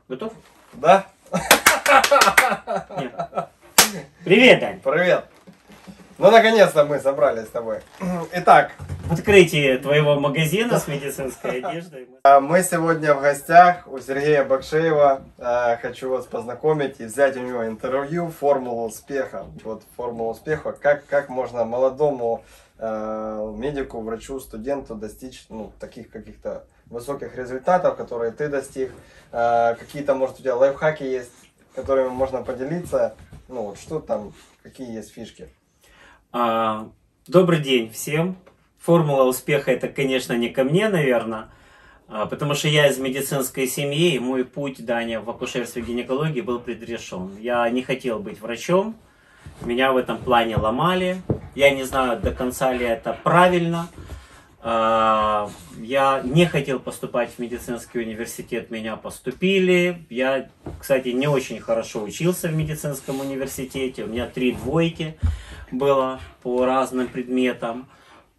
Готов? Да? Нет. Привет, Дань. Привет. Ну, наконец-то мы собрались с тобой. Итак. Открытие твоего магазина с медицинской одеждой. Мы сегодня в гостях у Сергея Бакшеева. Хочу вас познакомить и взять у него интервью «Формула успеха». Вот формула успеха. Как можно молодому медику, врачу, студенту достичь таких каких-то высоких результатов, которые ты достиг. Какие-то, может, у тебя лайфхаки есть, которыми можно поделиться. Ну вот что там, какие есть фишки? Добрый день всем. Формула успеха — это, конечно, не ко мне, наверное, потому что я из медицинской семьи, и мой путь, Даня, в акушерстве и гинекологии был предрешен. Я не хотел быть врачом, меня в этом плане ломали. Я не знаю, до конца ли это правильно. Я не хотел поступать в медицинский университет, меня поступили. Я, кстати, не очень хорошо учился в медицинском университете. У меня 3 двойки было по разным предметам.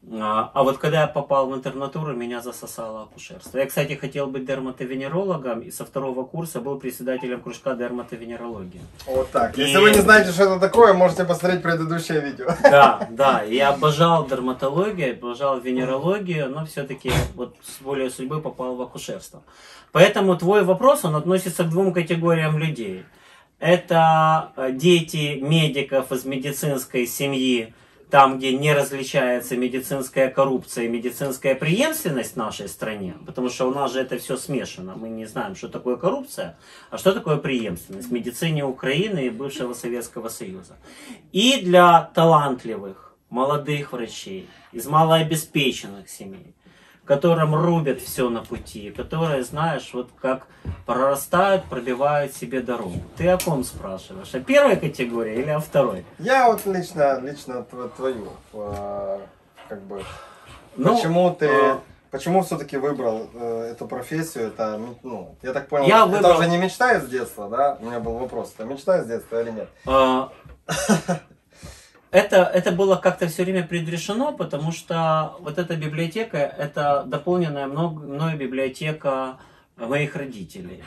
А вот когда я попал в интернатуру, меня засосало акушерство. Я, кстати, хотел быть дерматовенерологом, и со 2-го курса был председателем кружка дерматовенерологии. Вот так. Если вы не знаете, что это такое, можете посмотреть предыдущее видео. Да, я обожал дерматологию, обожал венерологию, но все-таки вот с волей судьбы попал в акушерство. Поэтому твой вопрос, он относится к 2 категориям людей. Это дети медиков из медицинской семьи, там, где не различается медицинская коррупция и медицинская преемственность в нашей стране, потому что у нас же это все смешано. Мы не знаем, что такое коррупция, а что такое преемственность в медицине Украины и бывшего Советского Союза. И для талантливых, молодых врачей из малообеспеченных семей, которым рубят все на пути, которые, знаешь, вот как прорастают, пробивают себе дорогу. Ты о ком спрашиваешь? О первой категории или о второй? Я вот лично твою, как бы, почему все-таки выбрал эту профессию? Это, я так понял, это уже не мечта из детства, да? У меня был вопрос, это мечта из детства или нет? Это было как-то все время предрешено, потому что вот эта библиотека, это дополненная мною библиотека моих родителей.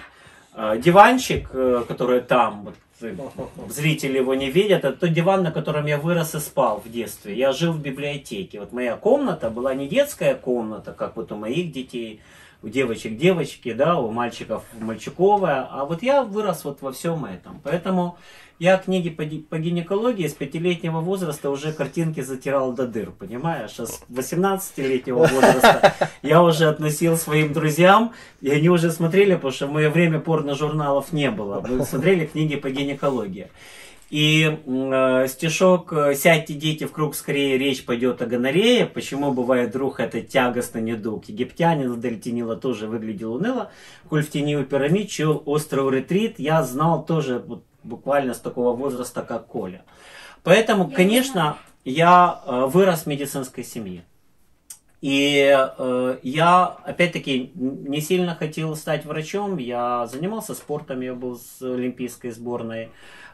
Диванчик, который там, вот, зрители его не видят, это тот диван, на котором я вырос и спал в детстве. Я жил в библиотеке. Вот моя комната была не детская комната, как вот у моих детей, у девочек девочки, да, у мальчиков мальчиковая, а вот я вырос вот во всем этом. Поэтому я книги по гинекологии с 5-летнего возраста уже картинки затирал до дыр, понимаешь? А с 18-летнего возраста я уже относил своим друзьям, и они уже смотрели, потому что в мое время порно-журналов не было. Мы смотрели книги по гинекологии. И стишок «Сядьте, дети, в круг, скорее речь пойдет о гонорее. Почему бывает вдруг это тягостный недуг? Египтянин Дельтинила тоже выглядел уныло. Коль в тени у пирамид чел остров ретрит». Я знал тоже вот, буквально с такого возраста, как Коля. Поэтому, конечно, я вырос в медицинской семье. И я, опять-таки, не сильно хотел стать врачом. Я занимался спортом, я был с олимпийской сборной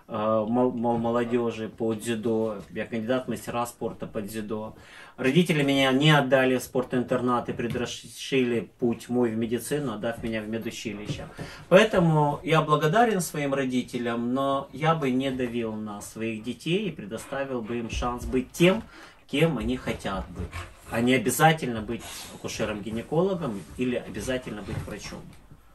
молодежи по дзюдо. Я кандидат в мастера спорта по дзюдо. Родители меня не отдали в спортинтернат и предрешили путь мой в медицину, отдав меня в медучилище. Поэтому я благодарен своим родителям, но я бы не давил на своих детей и предоставил бы им шанс быть тем, кем они хотят быть. А не обязательно быть акушером-гинекологом или обязательно быть врачом.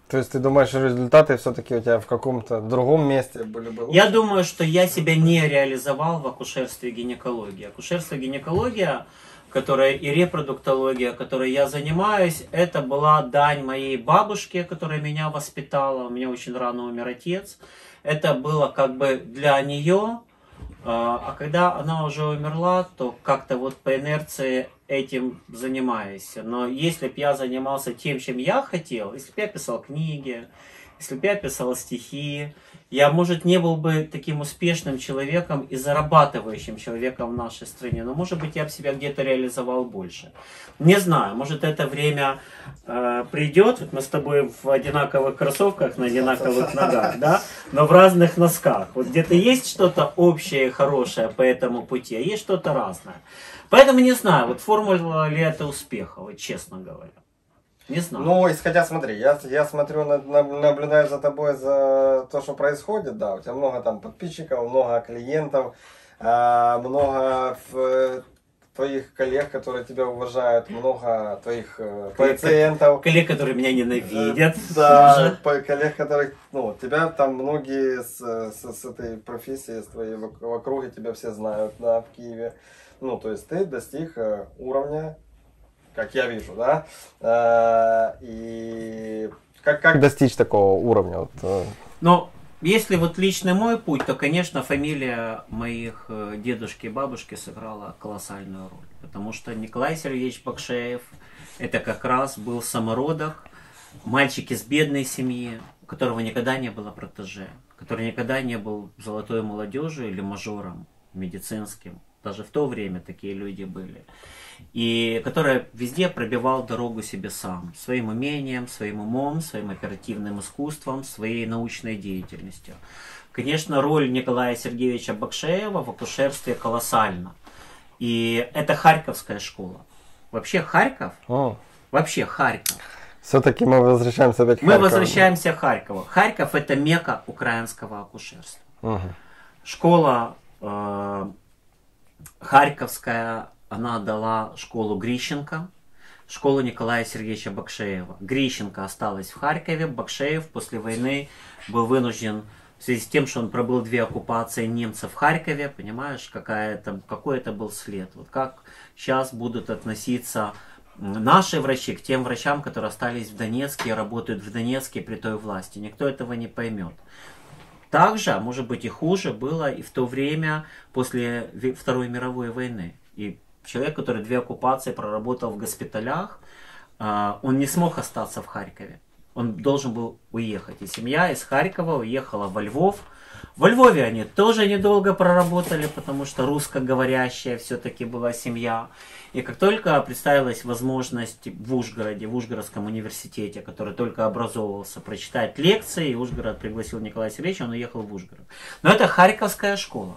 То есть ты думаешь, результаты все-таки у тебя в каком-то другом месте были бы лучше? Я думаю, что я себя не реализовал в акушерстве и гинекологии. Акушерство и гинекология, которая и репродуктология, которой я занимаюсь, это была дань моей бабушке, которая меня воспитала. У меня очень рано умер отец. Это было как бы для нее. А когда она уже умерла, то как-то вот по инерции этим занимаюсь. Но если бы я занимался тем, чем я хотел, если бы я писал книги, если бы я писал стихи, я, может, не был бы таким успешным человеком и зарабатывающим человеком в нашей стране, но, может быть, я бы себя где-то реализовал больше. Не знаю, может, это время придет, мы с тобой в одинаковых кроссовках, на одинаковых ногах, да, но в разных носках. Вот где-то есть что-то общее и хорошее по этому пути, а есть что-то разное. Поэтому не знаю, вот формула ли это успеха, вот честно говоря. Не знаю. Ну, хотя смотри, я смотрю, наблюдаю за тобой, за то, что происходит, да, у тебя много там подписчиков, много клиентов, много твоих коллег, которые тебя уважают, много твоих пациентов. Коллег, которые меня ненавидят. Да, коллег, которых, ну, тебя там многие с этой профессией, с твоей в округе тебя все знают, да, в Киеве. Ну, то есть ты достиг уровня, как я вижу, да, и как достичь такого уровня? Вот. Ну, если вот личный мой путь, то, конечно, фамилия моих дедушки и бабушки сыграла колоссальную роль. Потому что Николай Сергеевич Бакшеев, это как раз был самородок, мальчик из бедной семьи, у которого никогда не было протеже, который никогда не был золотой молодежью или мажором медицинским. Даже в то время такие люди были. И который везде пробивал дорогу себе сам. Своим умением, своим умом, своим оперативным искусством, своей научной деятельностью. Конечно, роль Николая Сергеевича Бакшеева в акушерстве колоссальна. И это Харьковская школа. Вообще Харьков, вообще Харьков. Все-таки мы возвращаемся опять к Харькову. Мы возвращаемся к Харькову. Харьков это мекка украинского акушерства. Школа Харьковская, она дала школу Грищенко, школу Николая Сергеевича Бакшеева. Грищенко осталась в Харькове, Бакшеев после войны был вынужден, в связи с тем, что он пробыл 2 оккупации немцев в Харькове, понимаешь, какой это был след. Вот как сейчас будут относиться наши врачи к тем врачам, которые остались в Донецке и работают в Донецке при той власти. Никто этого не поймет. Также, а может быть и хуже, было и в то время после Второй мировой войны. И человек, который 2 оккупации проработал в госпиталях, он не смог остаться в Харькове. Он должен был уехать. И семья из Харькова уехала во Львов. Во Львове они тоже недолго проработали, потому что русскоговорящая все-таки была семья. И как только представилась возможность в Ужгороде, в Ужгородском университете, который только образовывался, прочитать лекции, и Ужгород пригласил Николая Сергеевича, он уехал в Ужгород. Но это Харьковская школа.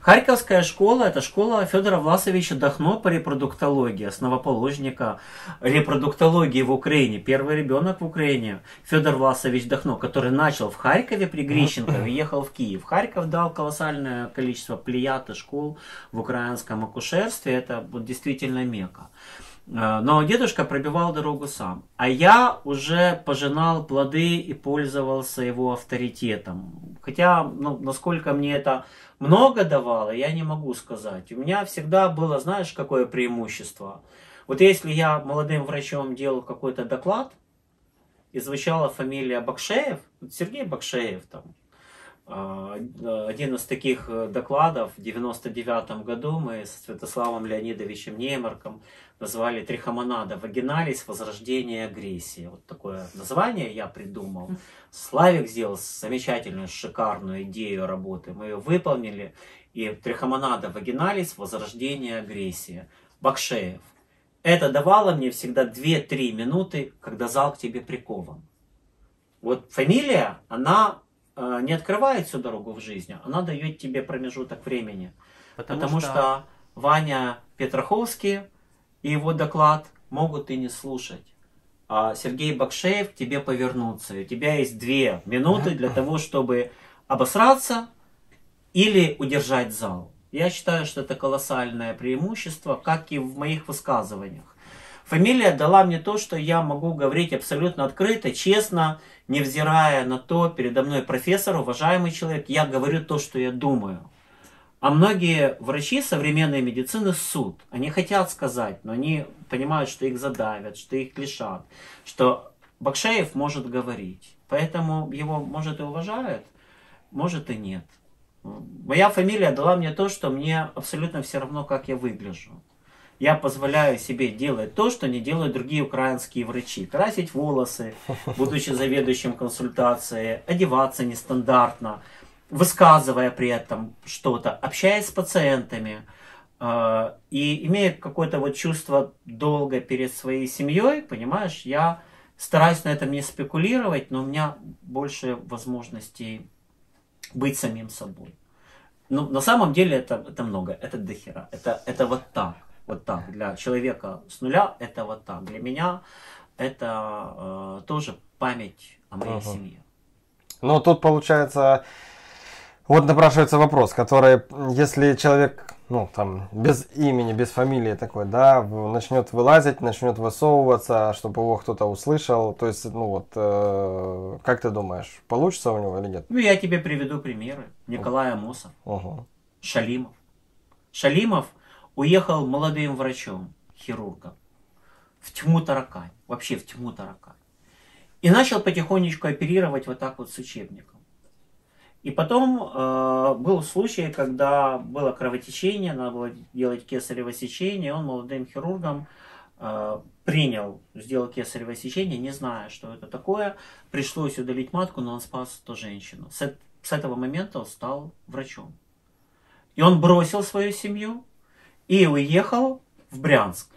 Харьковская школа – это школа Федора Власовича Дахно по репродуктологии, основоположника репродуктологии в Украине. Первый ребенок в Украине Федор Власович Дахно, который начал в Харькове при Грищенко и ехал в Киев. Харьков дал колоссальное количество плеяд и школ в украинском акушерстве. Это вот действительно мекка. Но дедушка пробивал дорогу сам. А я уже пожинал плоды и пользовался его авторитетом. Хотя, ну, насколько мне это много давало, я не могу сказать. У меня всегда было, знаешь, какое преимущество. Вот если я молодым врачом делал какой-то доклад, и звучала фамилия Бакшеев, Сергей Бакшеев там, один из таких докладов в 99 году мы с Святославом Леонидовичем Неймарком назвали «Трихомонада вагиналис. Возрождение агрессии». Вот такое название я придумал. Славик сделал замечательную, шикарную идею работы. Мы ее выполнили. И «Трихомонада вагиналис. Возрождение агрессии». Бакшеев. Это давало мне всегда 2-3 минуты, когда зал к тебе прикован. Вот фамилия, она не открывает всю дорогу в жизни, она дает тебе промежуток времени. Потому что Ваня Петраховский и его доклад могут и не слушать. А Сергей Бакшеев к тебе повернуться. И у тебя есть 2 минуты для того, чтобы обосраться или удержать зал. Я считаю, что это колоссальное преимущество, как и в моих высказываниях. Фамилия дала мне то, что я могу говорить абсолютно открыто, честно, невзирая на то, передо мной профессор, уважаемый человек, я говорю то, что я думаю. А многие врачи современной медицины ссут. Они хотят сказать, но они понимают, что их задавят, что их лишат, что Бакшеев может говорить. Поэтому его, может, и уважают, может, и нет. Моя фамилия дала мне то, что мне абсолютно все равно, как я выгляжу. Я позволяю себе делать то, что не делают другие украинские врачи. Красить волосы, будучи заведующим консультацией, одеваться нестандартно, высказывая при этом что-то, общаясь с пациентами. И имея какое-то вот чувство долга перед своей семьей, понимаешь, я стараюсь на этом не спекулировать, но у меня больше возможностей быть самим собой. Ну, на самом деле это много, это дохера, это вот так. Вот так. Для человека с нуля это вот так. Для меня это тоже память о моей семье. Ну, тут получается, вот напрашивается вопрос, который, если человек, ну, там, без имени, без фамилии такой, да, начнет вылазить, начнет высовываться, чтобы его кто-то услышал, то есть, ну, вот, как ты думаешь, получится у него или нет? Ну, я тебе приведу примеры. Николай Амосов, Шалимов. Шалимов уехал молодым врачом, хирургом, в тьму таракань, вообще в тьму таракань. И начал потихонечку оперировать вот так вот с учебником. И потом был случай, когда было кровотечение, надо было делать кесарево сечение, и он молодым хирургом сделал кесарево сечение, не зная, что это такое. Пришлось удалить матку, но он спас эту женщину. С этого момента он стал врачом. И он бросил свою семью и уехал в Брянск,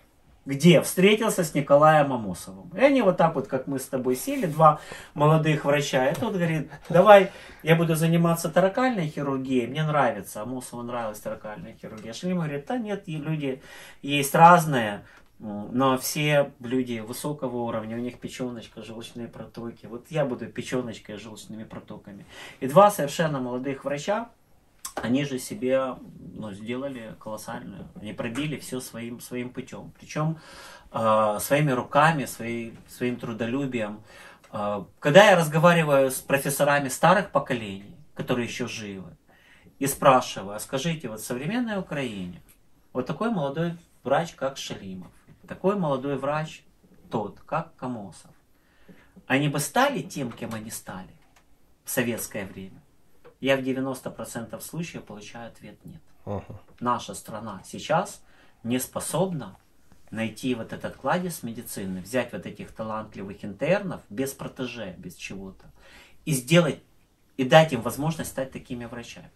где встретился с Николаем Амосовым. И они вот так вот, как мы с тобой сели, два молодых врача. И тот говорит, давай я буду заниматься торакальной хирургией, мне нравится. Амосову нравилась торакальная хирургия. Шалимов говорит, да нет, люди есть разные, но все люди высокого уровня, у них печеночка, желчные протоки. Вот я буду печеночкой с желчными протоками. И два совершенно молодых врача, они же себе сделали колоссальную. Они пробили все своим путем. Причем своими руками, своим трудолюбием. Когда я разговариваю с профессорами старых поколений, которые еще живы, и спрашиваю, а скажите, вот в современной Украине, вот такой молодой врач, как Шалимов, такой молодой врач тот, как Амосов, они бы стали тем, кем они стали в советское время? Я в 90% случаев получаю ответ нет. Наша страна сейчас не способна найти вот этот кладезь медицины, взять вот этих талантливых интернов без протеже, без чего-то, и сделать, и дать им возможность стать такими врачами.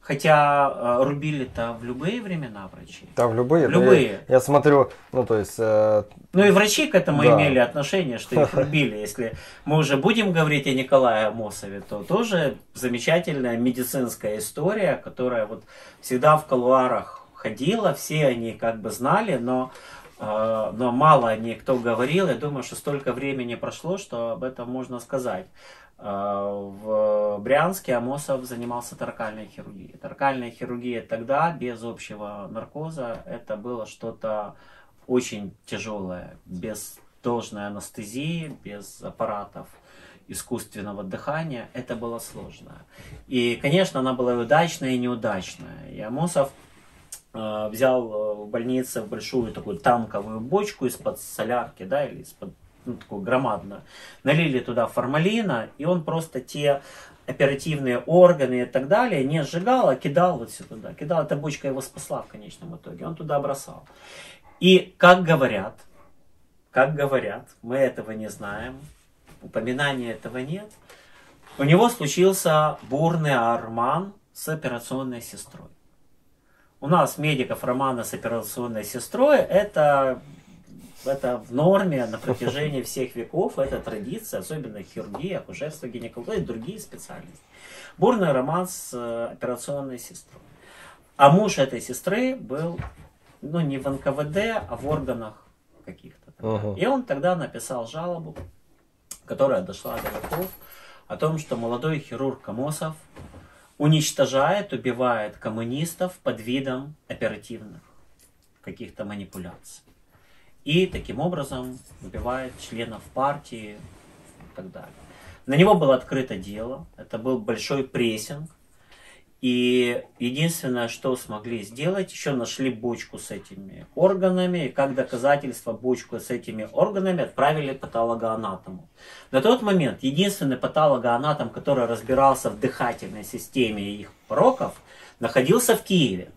Хотя рубили-то в любые времена врачи. Да, в любые. Любые. Я смотрю, ну то есть... Ну и врачи к этому имели отношение, что их рубили. Если мы уже будем говорить о Николае Амосове, то тоже замечательная медицинская история, которая вот всегда в кулуарах ходила, все они как бы знали, но мало о ней кто говорил. Я думаю, что столько времени прошло, что об этом можно сказать. В Брянске Амосов занимался торакальной хирургией. Торакальная хирургия тогда, без общего наркоза, это было что-то очень тяжелое, без должной анестезии, без аппаратов искусственного дыхания, это было сложно. И, конечно, она была и удачная, и неудачная. И Амосов взял в больнице большую такую танковую бочку из-под солярки, да, или из-под, ну, такую громадную, налили туда формалина, и он просто те оперативные органы и так далее не сжигал, а кидал вот сюда туда. Кидал, эта бочка его спасла в конечном итоге, он туда бросал. И как говорят, мы этого не знаем, упоминания этого нет, у него случился бурный роман с операционной сестрой. У нас медиков романа с операционной сестрой это в норме на протяжении всех веков, это традиция, особенно в хирургии, акушерство, гинекология и другие специальности. Бурный роман с операционной сестрой. А муж этой сестры был, ну, не в НКВД, а в органах каких-то. И он тогда написал жалобу, которая дошла до верхов, о том, что молодой хирург Амосов уничтожает, убивает коммунистов под видом оперативных каких-то манипуляций. И таким образом убивает членов партии и так далее. На него было открыто дело, это был большой прессинг. И единственное, что смогли сделать, еще нашли бочку с этими органами, и как доказательство бочку с этими органами отправили патологоанатому. На тот момент единственный патологоанатом, который разбирался в дыхательной системе и их пороков, находился в Киеве.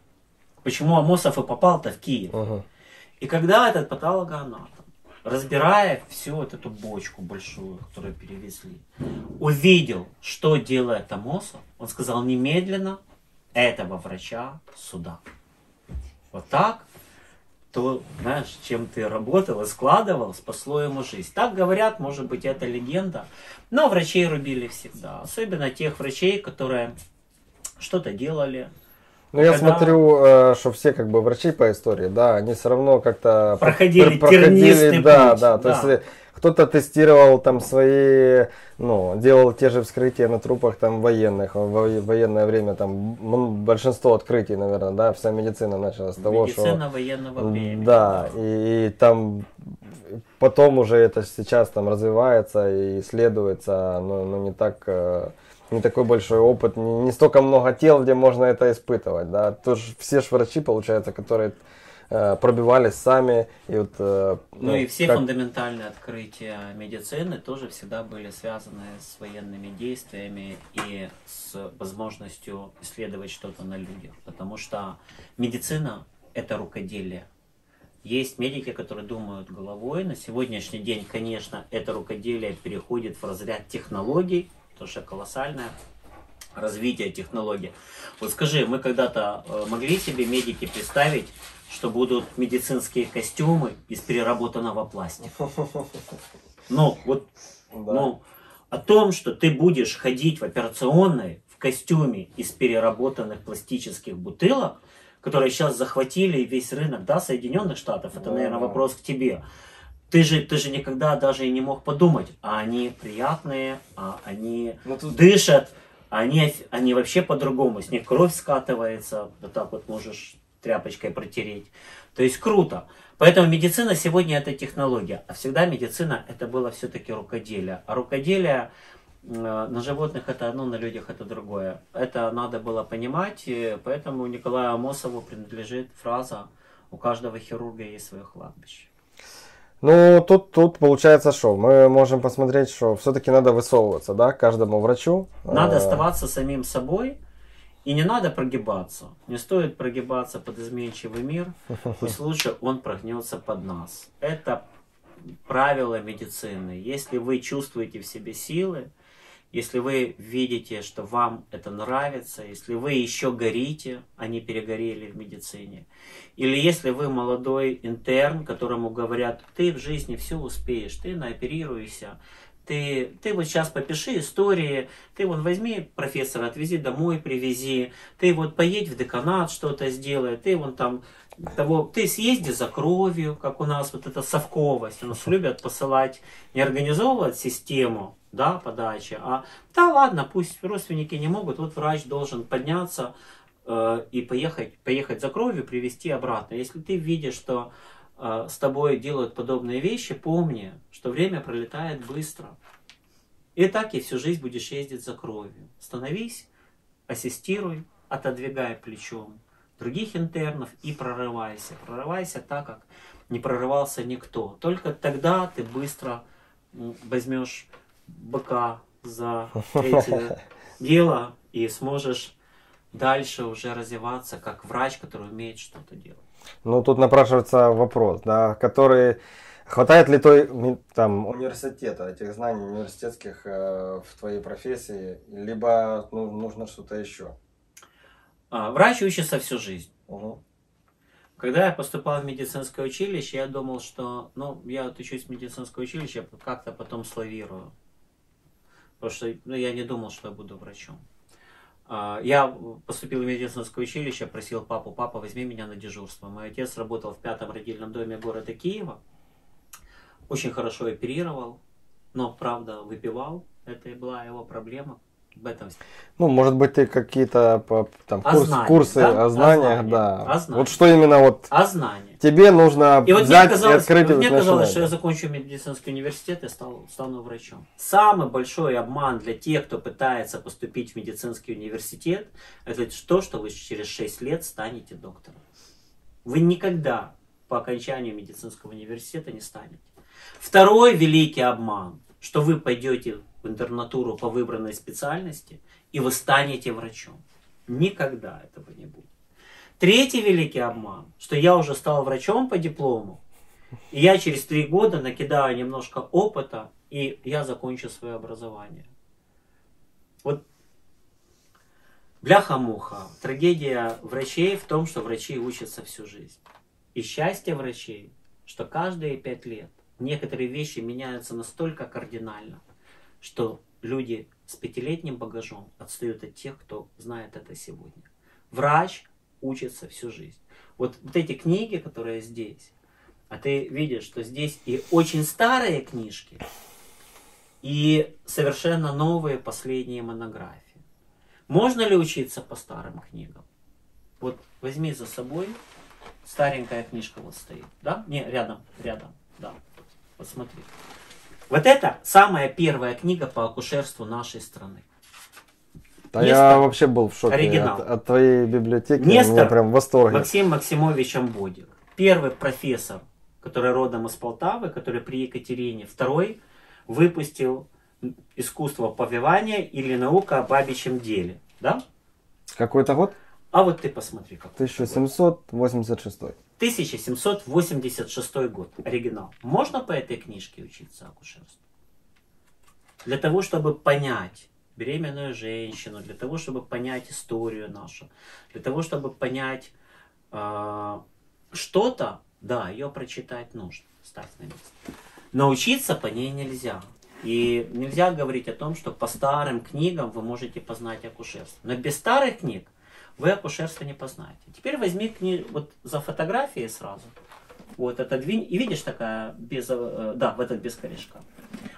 Почему Амосов и попал-то в Киев? И когда этот патологоанатом, разбирая всю вот эту бочку большую, которую перевезли, увидел, что делает Амосов, он сказал немедленно этого врача сюда. Вот так, то, знаешь, чем ты работал и складывал, спасло ему жизнь. Так говорят, может быть, это легенда, но врачей рубили всегда. Особенно тех врачей, которые что-то делали, Ну, я смотрю, что все как бы врачи по истории, да, они все равно как-то проходили тернистый да, путь. да, то есть кто-то тестировал там свои, ну, делал те же вскрытия на трупах там военных, в военное время там большинство открытий, наверное, да, вся медицина началась с того, что... Медицина военного времени. Да, и там потом уже это сейчас там развивается и исследуется, но не так... не такой большой опыт, не столько много тел, где можно это испытывать, да. Тоже все ж врачи, получается, которые пробивались сами. И вот, ну и все фундаментальные открытия медицины тоже всегда были связаны с военными действиями и с возможностью исследовать что-то на людях. Потому что медицина – это рукоделие. Есть медики, которые думают головой. На сегодняшний день, конечно, это рукоделие переходит в разряд технологий, потому что колоссальное развитие технологий. Вот скажи, мы когда-то могли себе, медики, представить, что будут медицинские костюмы из переработанного пластика? Ну, вот, да. Ну, о том, что ты будешь ходить в операционной в костюме из переработанных пластических бутылок, которые сейчас захватили весь рынок, да, Соединенных Штатов, это, наверное, вопрос к тебе. Ты же никогда даже и не мог подумать, а они приятные, а они дышат, они вообще по-другому, с них кровь скатывается, вот так вот можешь тряпочкой протереть. То есть круто. Поэтому медицина сегодня это технология, а всегда медицина это было все-таки рукоделие. А рукоделие на животных это одно, на людях это другое. Это надо было понимать, и поэтому Николаю Амосову принадлежит фраза «У каждого хирурга есть свое кладбище». Ну, тут получается, что мы можем посмотреть, что все-таки надо высовываться, да, каждому врачу. Надо оставаться самим собой, и не надо прогибаться. Не стоит прогибаться под изменчивый мир, пусть лучше он прогнется под нас. Это правило медицины. Если вы чувствуете в себе силы, если вы видите, что вам это нравится, если вы еще горите, а не перегорели в медицине, или если вы молодой интерн, которому говорят, ты в жизни все успеешь, ты наоперируешься, ты вот сейчас попиши истории, ты вот возьми профессора, отвези домой, привези, ты вот поедь в деканат, что-то сделай, ты вон там ты съезди за кровью, как у нас вот эта совковость, у нас любят посылать, не организовывать систему, да, подачи, а да ладно, пусть родственники не могут, вот врач должен подняться и поехать за кровью, привезти обратно. Если ты видишь, что с тобой делают подобные вещи, помни, что время пролетает быстро. И так и всю жизнь будешь ездить за кровью. Становись, ассистируй, отодвигай плечом других интернов и прорывайся. Прорывайся так, как не прорывался никто. Только тогда ты быстро возьмешь быка за эти дела и сможешь дальше уже развиваться как врач, который умеет что-то делать. Ну, тут напрашивается вопрос, да, который... Хватает ли той там университета, этих знаний университетских в твоей профессии, либо нужно что-то еще? Врач учится всю жизнь. Угу. Когда я поступал в медицинское училище, я думал, что, я отучусь в медицинское училище, как-то потом славирую. Потому что я не думал, что я буду врачом. Я поступил в медицинское училище, просил папу, папа, возьми меня на дежурство. Мой отец работал в 5-м родильном доме города Киева. Очень хорошо оперировал, но, правда, выпивал. Это и была его проблема. В этом... Ну, может быть, ты какие-то там курсы да? о знаниях, да. О знаниях. Вот что именно вот о знаниях. Тебе нужно взять и открыть. Мне казалось, что я закончу медицинский университет и стану врачом. Самый большой обман для тех, кто пытается поступить в медицинский университет, это то, что вы через 6 лет станете доктором. Вы никогда по окончанию медицинского университета не станете. Второй великий обман, что вы пойдете в интернатуру по выбранной специальности и вы станете врачом. Никогда этого не будет. Третий великий обман, что я уже стал врачом по диплому, и я через 3 года накидаю немножко опыта, и я закончу свое образование. Вот бляха-муха. Трагедия врачей в том, что врачи учатся всю жизнь. И счастье врачей, что каждые 5 лет некоторые вещи меняются настолько кардинально, что люди с 5-летним багажом отстают от тех, кто знает это сегодня. Врач учится всю жизнь. Вот эти книги, которые здесь, а ты видишь, что здесь и очень старые книжки, и совершенно новые последние монографии. Можно ли учиться по старым книгам? Вот возьми за собой, старенькая книжка вот стоит, да? Не, рядом, да. Вот смотри. Вот это самая первая книга по акушерству нашей страны. Да, я вообще был в шоке оригинал. От твоей библиотеки. Нестор, я прям в восторге. Максим Максимович Амбодик. Первый профессор, который родом из Полтавы, который при Екатерине II выпустил «Искусство повивания» или «Наука о бабичьем деле». Да? Какой-то год? А вот ты посмотри. Какой 1786. 1786 год. Оригинал. Можно по этой книжке учиться акушерству? Для того, чтобы понять беременную женщину, для того, чтобы понять историю нашу, для того, чтобы понять что-то, да, ее прочитать нужно. Ставь на место. Научиться по ней нельзя. И нельзя говорить о том, что по старым книгам вы можете познать акушерство. Но без старых книг вы акушерство не познаете. Теперь возьми книгу вот за фотографией сразу. Вот отодвинь. И видишь такая, да, в этот без корешка.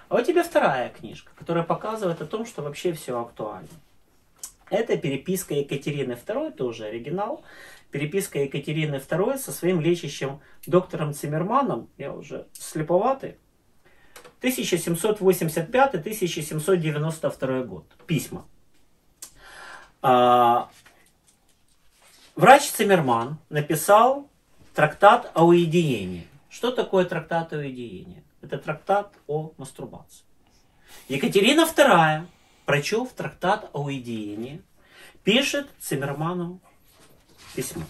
А у тебя вторая книжка, которая показывает о том, что вообще все актуально. Это переписка Екатерины II, тоже оригинал. Переписка Екатерины II со своим лечащим доктором Циммерманом. Я уже слеповатый. 1785-1792 год. Письма. Врач Циммерман написал трактат о уединении. Что такое трактат о уединении? Это трактат о мастурбации. Екатерина II, прочел трактат о уединении, пишет Циммерману письмо.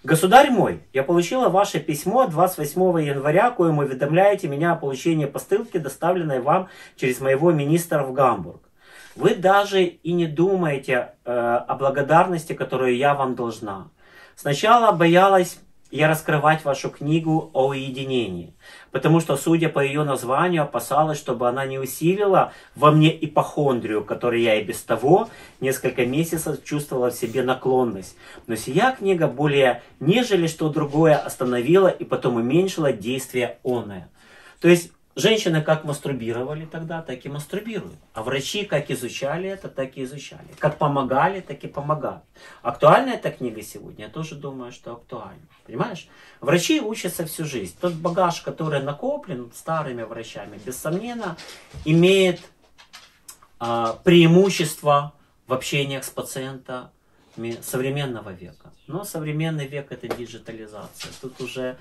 «Государь мой, я получила ваше письмо 28 января, коим уведомляете меня о получении посылки, доставленной вам через моего министра в Гамбург. Вы даже и не думаете о благодарности, которую я вам должна. Сначала боялась я раскрывать вашу книгу о уединении, потому что, судя по ее названию, опасалась, чтобы она не усилила во мне ипохондрию, которой я и без того несколько месяцев чувствовала в себе наклонность. Но сия книга более, нежели что другое, остановила и потом уменьшила действие оное». То есть, женщины как мастурбировали тогда, так и мастурбируют. А врачи как изучали это, так и изучали. Как помогали, так и помогают. Актуальна эта книга сегодня? Я тоже думаю, что актуальна. Понимаешь? Врачи учатся всю жизнь. Тот багаж, который накоплен старыми врачами, без сомнения, имеет преимущество в общениях с пациентами современного века. Но современный век — это диджитализация. Тут уже...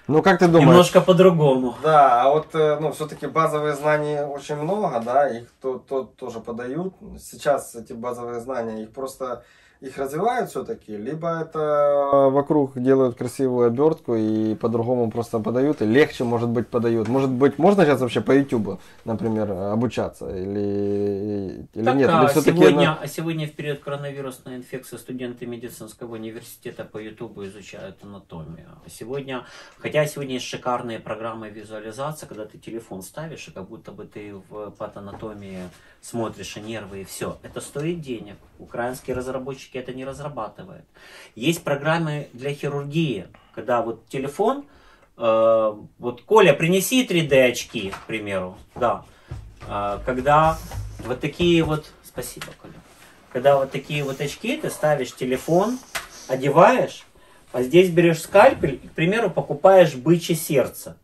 Ну, как ты думаешь? Немножко по-другому. Да, а вот, ну, все-таки базовые знания очень много, да, их тоже подают. Сейчас эти базовые знания, их просто, их развивают все-таки, либо это вокруг делают красивую обертку и по-другому просто подают, и легче, может быть, подают. Может быть, можно сейчас вообще по YouTube, например, обучаться, или так, нет? Или сегодня в период коронавирусной инфекции студенты медицинского университета по YouTube изучают анатомию. Сегодня есть шикарные программы визуализации, когда ты телефон ставишь, и как будто бы ты в патанатомии смотришь и нервы, и все. Это стоит денег. Украинские разработчики это не разрабатывают. Есть программы для хирургии, когда вот телефон, вот Коля, принеси 3D очки, к примеру, да, когда вот такие вот, спасибо, Коля, когда вот такие вот очки, ты ставишь телефон, одеваешь, а здесь берешь скальпель и, к примеру, покупаешь бычье сердце,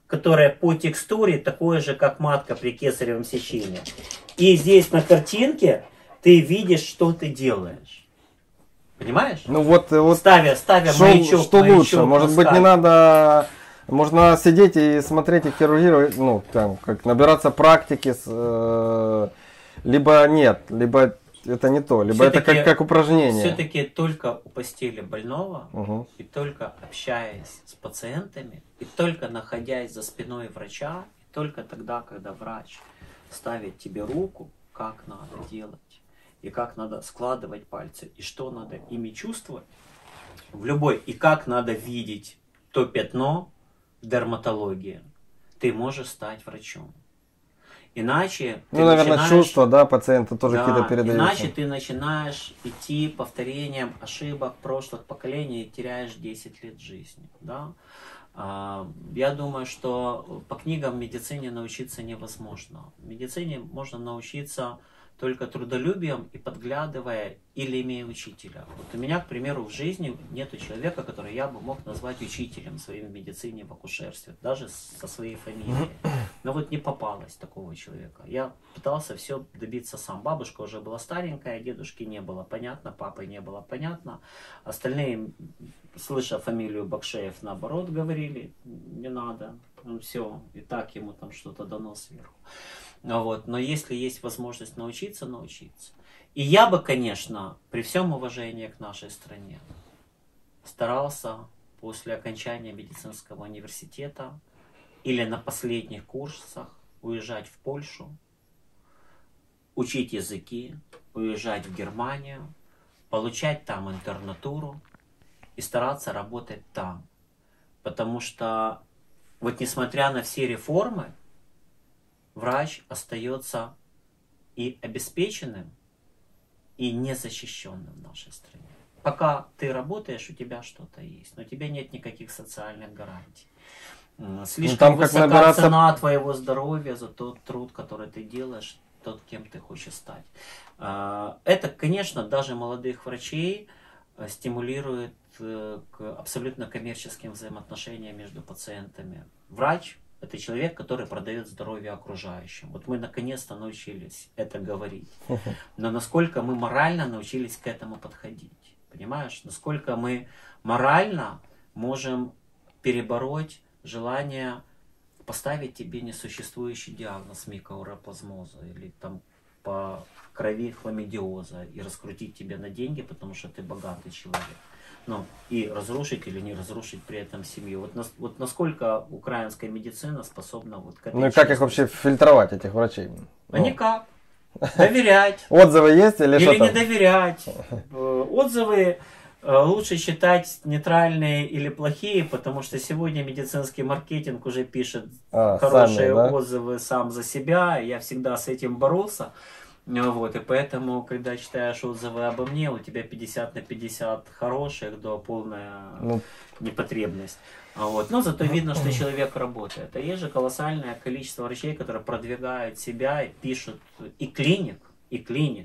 которое по текстуре такое же, как матка при кесаревом сечении. И здесь на картинке ты видишь, что ты делаешь. Понимаешь? Ну вот ставя маячок. Что лучше? Может быть, не надо... Можно сидеть и смотреть и хирургировать, ну, там, как набираться практики, либо нет, либо это не то, либо это как упражнение. Все-таки только у постели больного, и только общаясь с пациентами, и только находясь за спиной врача, и только тогда, когда врач ставит тебе руку, как надо делать, и как надо складывать пальцы, и что надо ими чувствовать, в любой, и как надо видеть то пятно в дерматологии, ты можешь стать врачом. Иначе Ну, наверное, чувства, да, пациента тоже какие-то передаются. Иначе ты начинаешь идти повторением ошибок прошлых поколений и теряешь 10 лет жизни. Да? Я думаю, что по книгам в медицине научиться невозможно. В медицине можно научиться только трудолюбием и подглядывая или имея учителя. Вот у меня, к примеру, в жизни нет человека, который я бы мог назвать учителем своим в медицине, в акушерстве, даже со своей фамилией. Но вот не попалось такого человека. Я пытался все добиться сам. Бабушка уже была старенькая, дедушки не было понятно, папы не было понятно. Остальные, слыша фамилию Бакшеев, наоборот, говорили, не надо, ну все, и так ему там что-то дано сверху. Вот. Но если есть возможность научиться, научиться. И я бы, конечно, при всем уважении к нашей стране, старался после окончания медицинского университета или на последних курсах уезжать в Польшу, учить языки, уезжать в Германию, получать там интернатуру и стараться работать там. Потому что вот несмотря на все реформы, врач остается и обеспеченным, и незащищенным в нашей стране. Пока ты работаешь, у тебя что-то есть, но у тебя нет никаких социальных гарантий. Слишком высока цена твоего здоровья за тот труд, который ты делаешь, тот, кем ты хочешь стать. Это, конечно, даже молодых врачей стимулирует к абсолютно коммерческим взаимоотношениям между пациентами. Врач — это человек, который продает здоровье окружающим. Вот мы наконец-то научились это говорить. Но насколько мы морально научились к этому подходить? Понимаешь? Насколько мы морально можем перебороть желание поставить тебе несуществующий диагноз микоуроплазмоза или там по крови хламидиоза и раскрутить тебя на деньги, потому что ты богатый человек. Ну, и разрушить или не разрушить при этом семью. Вот насколько украинская медицина способна вот к этой Ну и как их вообще фильтровать, этих врачей? А никак. Доверять. Отзывы есть или что-то? Или не доверять. Отзывы лучше считать нейтральные или плохие, потому что сегодня медицинский маркетинг уже пишет хорошие отзывы сам за себя. Я всегда с этим боролся. Вот, и поэтому, когда читаешь отзывы обо мне, у тебя 50 на 50 хороших, до полная непотребность. Вот. Но зато видно, что человек работает. А есть же колоссальное количество врачей, которые продвигают себя и пишут, и клиник,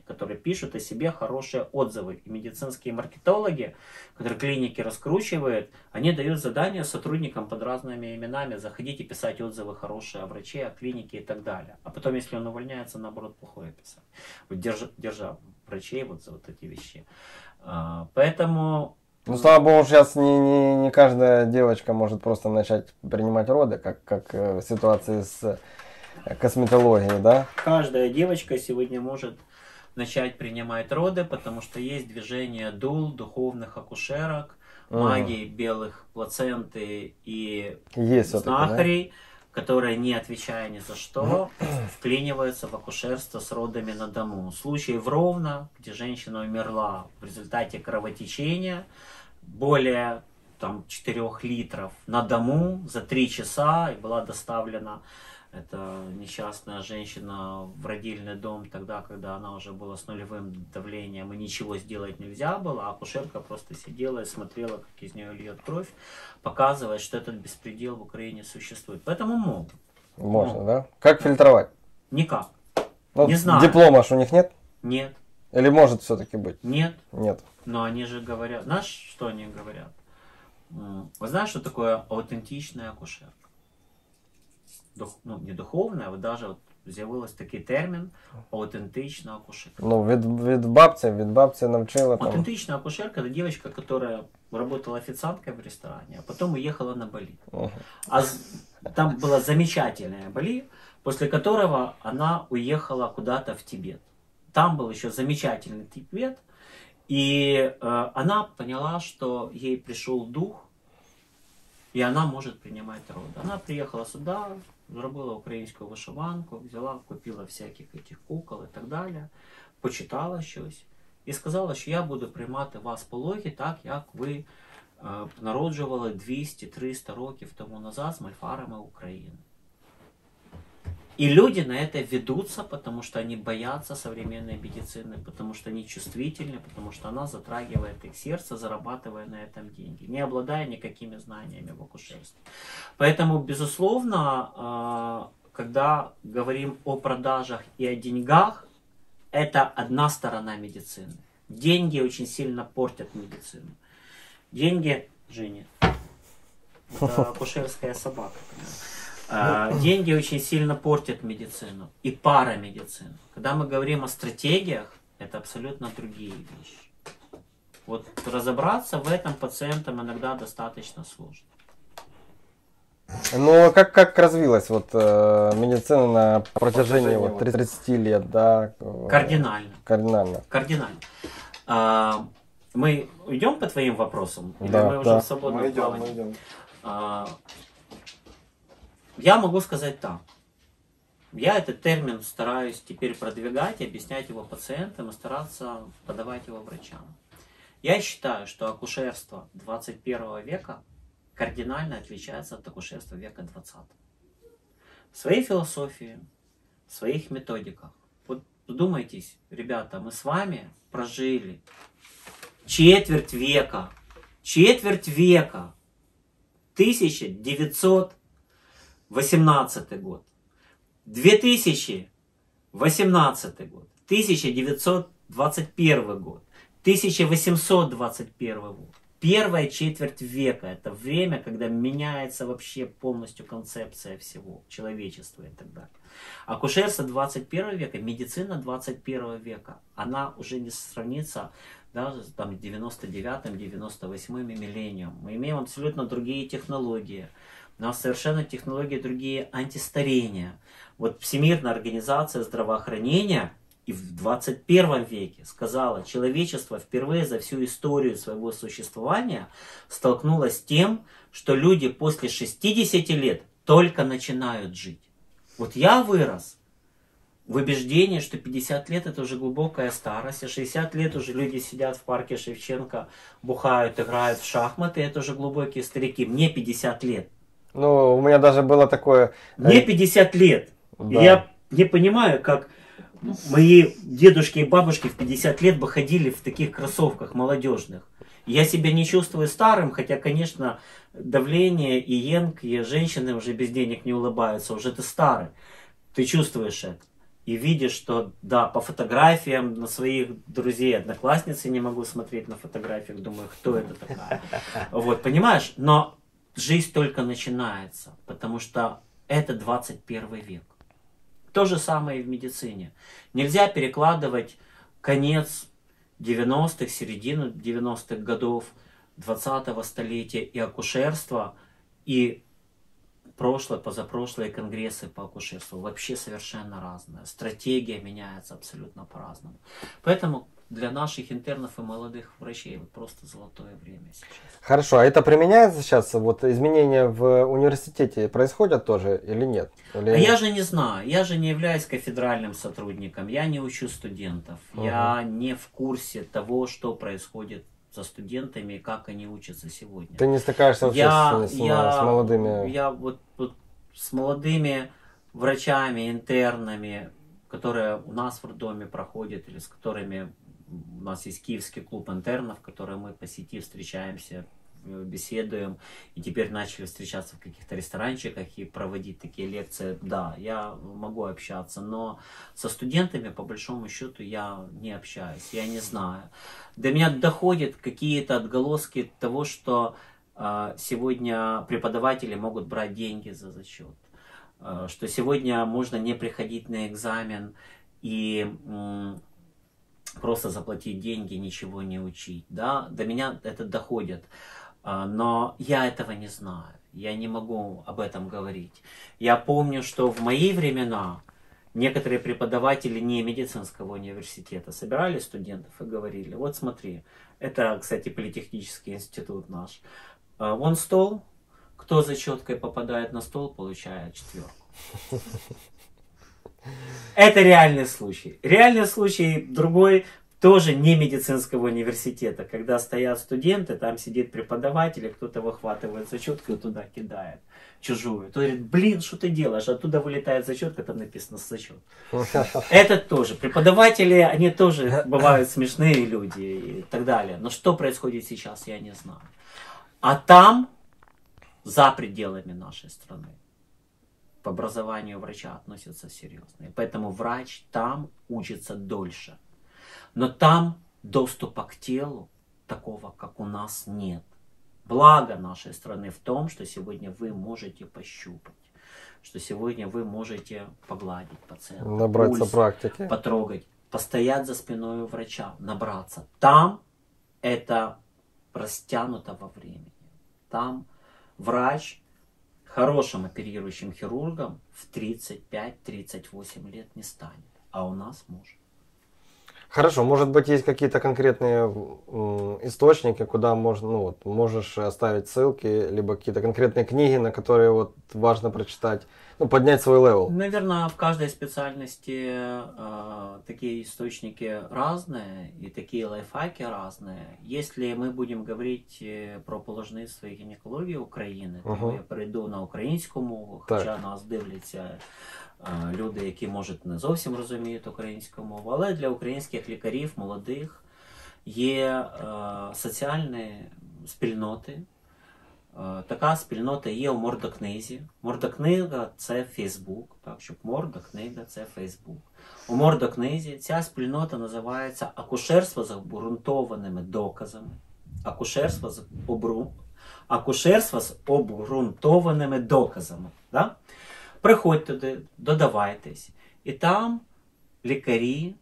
которые пишут о себе хорошие отзывы. И медицинские маркетологи, которые клиники раскручивают, они дают задания сотрудникам под разными именами заходить и писать отзывы хорошие о враче, о клинике и так далее. А потом, если он увольняется, наоборот, плохое писать. Вот держа врачей вот за вот эти вещи. Поэтому... Ну, слава богу, сейчас не каждая девочка может просто начать принимать роды, как в ситуации с косметологией, да? Каждая девочка сегодня может начать принимать роды, потому что есть движение дул, духовных акушерок, магии белых плаценты и знахарей, которые, не отвечая ни за что, вклиниваются в акушерство с родами на дому. Случай в Ровно, где женщина умерла в результате кровотечения, более 4 литров на дому за 3 часа, и была доставлена эта несчастная женщина в родильный дом тогда, когда она уже была с нулевым давлением, и ничего сделать нельзя было, а акушерка просто сидела и смотрела, как из нее льет кровь, показывая, что этот беспредел в Украине существует. Поэтому могут. Можно, да? Как фильтровать? Никак. Ну, не знаю. Диплома аж у них нет? Нет. Или может все-таки быть? Нет. Нет. Но они же говорят... Знаешь, что они говорят? Вы знаете, что такое аутентичная акушерка? Не духовная, а вот даже вот з'явилось такий термін аутентична акушерка. Ну, від бабці навчила там. Аутентичная акушерка — это девочка, которая работала официанткой в ресторане, а потом уехала на Бали. Там было замечательное Бали, после которого она уехала куда-то в Тибет. Там был еще замечательный Тибет, и она поняла, что ей пришел дух, и она может принимать роды. Она приехала сюда, зробила українську вишиванку, взяла, купила всяких этих кукол і так далі, почитала щось і сказала, що я буду приймати вас пологи так, як ви народжували 200-300 років тому назад з мальфарами України. И люди на это ведутся, потому что они боятся современной медицины, потому что они чувствительны, потому что она затрагивает их сердце, зарабатывая на этом деньги, не обладая никакими знаниями в акушерстве. Поэтому, безусловно, когда говорим о продажах и о деньгах, это одна сторона медицины. Деньги очень сильно портят медицину. Деньги, Женя, это акушерская собака. Деньги очень сильно портят медицину и парамедицину. Когда мы говорим о стратегиях, это абсолютно другие вещи. Вот разобраться в этом пациентам иногда достаточно сложно. Но как развилась вот медицина на протяжении вот 30 лет, да? Кардинально. Кардинально. Кардинально. Мы идем по твоим вопросам? Или Да, мы уже в свободном плавании? Мы идем. Я могу сказать так. Я этот термин стараюсь теперь продвигать, объяснять его пациентам и стараться подавать его врачам. Я считаю, что акушерство 21 века кардинально отличается от акушерства века 20. В своей философии, в своих методиках. Вот вдумайтесь, ребята, мы с вами прожили четверть века, 1918 год, 2018 год, 1921 год, 1821 год. Первая четверть века – это время, когда меняется вообще полностью концепция всего человечества и так далее. Акушерство 21 века, медицина 21 века, она уже не сравнится даже с 99-98 миллениум. Мы имеем абсолютно другие технологии. У нас совершенно технологии другие антистарения. Вот Всемирная организация здравоохранения и в 21 веке сказала, человечество впервые за всю историю своего существования столкнулось с тем, что люди после 60 лет только начинают жить. Вот я вырос в убеждении, что 50 лет это уже глубокая старость, а 60 лет уже люди сидят в парке Шевченко, бухают, играют в шахматы, это уже глубокие старики. Мне 50 лет. Ну, у меня даже было такое... Мне 50 лет. Да. Я не понимаю, как мои дедушки и бабушки в 50 лет бы ходили в таких кроссовках молодежных. Я себя не чувствую старым, хотя, конечно, давление и йенг, и женщины уже без денег не улыбаются, уже ты старый. Ты чувствуешь это. И видишь, что, да, по фотографиям на своих друзей, одноклассницы не могу смотреть на фотографиях, думаю, кто это такая. Вот, понимаешь? Но жизнь только начинается, потому что это 21 век. То же самое и в медицине. Нельзя перекладывать конец 90-х, середину 90-х годов 20-го столетия и акушерство, и прошлое, позапрошлые конгрессы по акушерству. Вообще совершенно разное. Стратегия меняется абсолютно по-разному. Поэтому для наших интернов и молодых врачей вот просто золотое время сейчас. Хорошо, а это применяется сейчас? Вот изменения в университете происходят тоже или нет? А я же не знаю, я же не являюсь кафедральным сотрудником, я не учу студентов, я не в курсе того, что происходит со студентами и как они учатся сегодня. Ты не стыкаешься вообще с молодыми? Я вот с молодыми врачами, интернами, которые у нас в роддоме проходят, или с которыми у нас есть Киевский клуб интернов, в котором мы по сети встречаемся, беседуем, и теперь начали встречаться в каких-то ресторанчиках и проводить такие лекции. Да, я могу общаться, но со студентами, по большому счету, я не общаюсь, я не знаю. До меня доходят какие-то отголоски того, что сегодня преподаватели могут брать деньги за зачет, что сегодня можно не приходить на экзамен и просто заплатить деньги, ничего не учить. Да? До меня это доходит. Но я этого не знаю. Я не могу об этом говорить. Я помню, что в мои времена некоторые преподаватели не медицинского университета собирали студентов и говорили: вот смотри, это, кстати, политехнический институт наш. Вон стол, кто зачеткой попадает на стол, получает 4. Это реальный случай. Реальный случай другой. тоже не медицинского университета, когда стоят студенты, там сидит преподаватель, и кто-то выхватывает зачетку и туда кидает чужую. То говорит, блин, что ты делаешь? Оттуда вылетает зачетка, там написано зачет. Это тоже. Преподаватели, они тоже бывают смешные люди и так далее. Но что происходит сейчас, я не знаю. А там, за пределами нашей страны, к образованию врача относятся серьезно. И поэтому врач там учится дольше. Но там доступа к телу такого, как у нас, нет. Благо нашей страны в том, что сегодня вы можете пощупать, что сегодня вы можете погладить пациента, набраться пульс, практики, потрогать, постоять за спиной у врача, набраться. Там это растянуто во времени. Там врач хорошим оперирующим хирургом в 35-38 лет не станет, а у нас может. Хорошо, может быть, есть какие-то конкретные источники, куда можно, ну, вот, можешь оставить ссылки, либо какие-то конкретные книги, на которые вот важно прочитать, ну, поднять свой левел. Наверное, в каждой специальности такие источники разные и такие лайфхаки разные. Если мы будем говорить про положництво і гінекологію України, то я перейду на українську мову, хоча нас дивляться люди, які, може, не зовсім розуміють українську мову, але для українських лікарів, молодих, є соціальні спільноти. Така спільнота є у Мордокнизі. Мордокнига – це Фейсбук, так, щоб Мордокнига – це Фейсбук. У Мордокнизі ця спільнота називається «Акушерство з обґрунтованими доказами». Акушерство з обґрунтованими доказами. Да? Приходьте туди, додавайтесь. І там лікарі,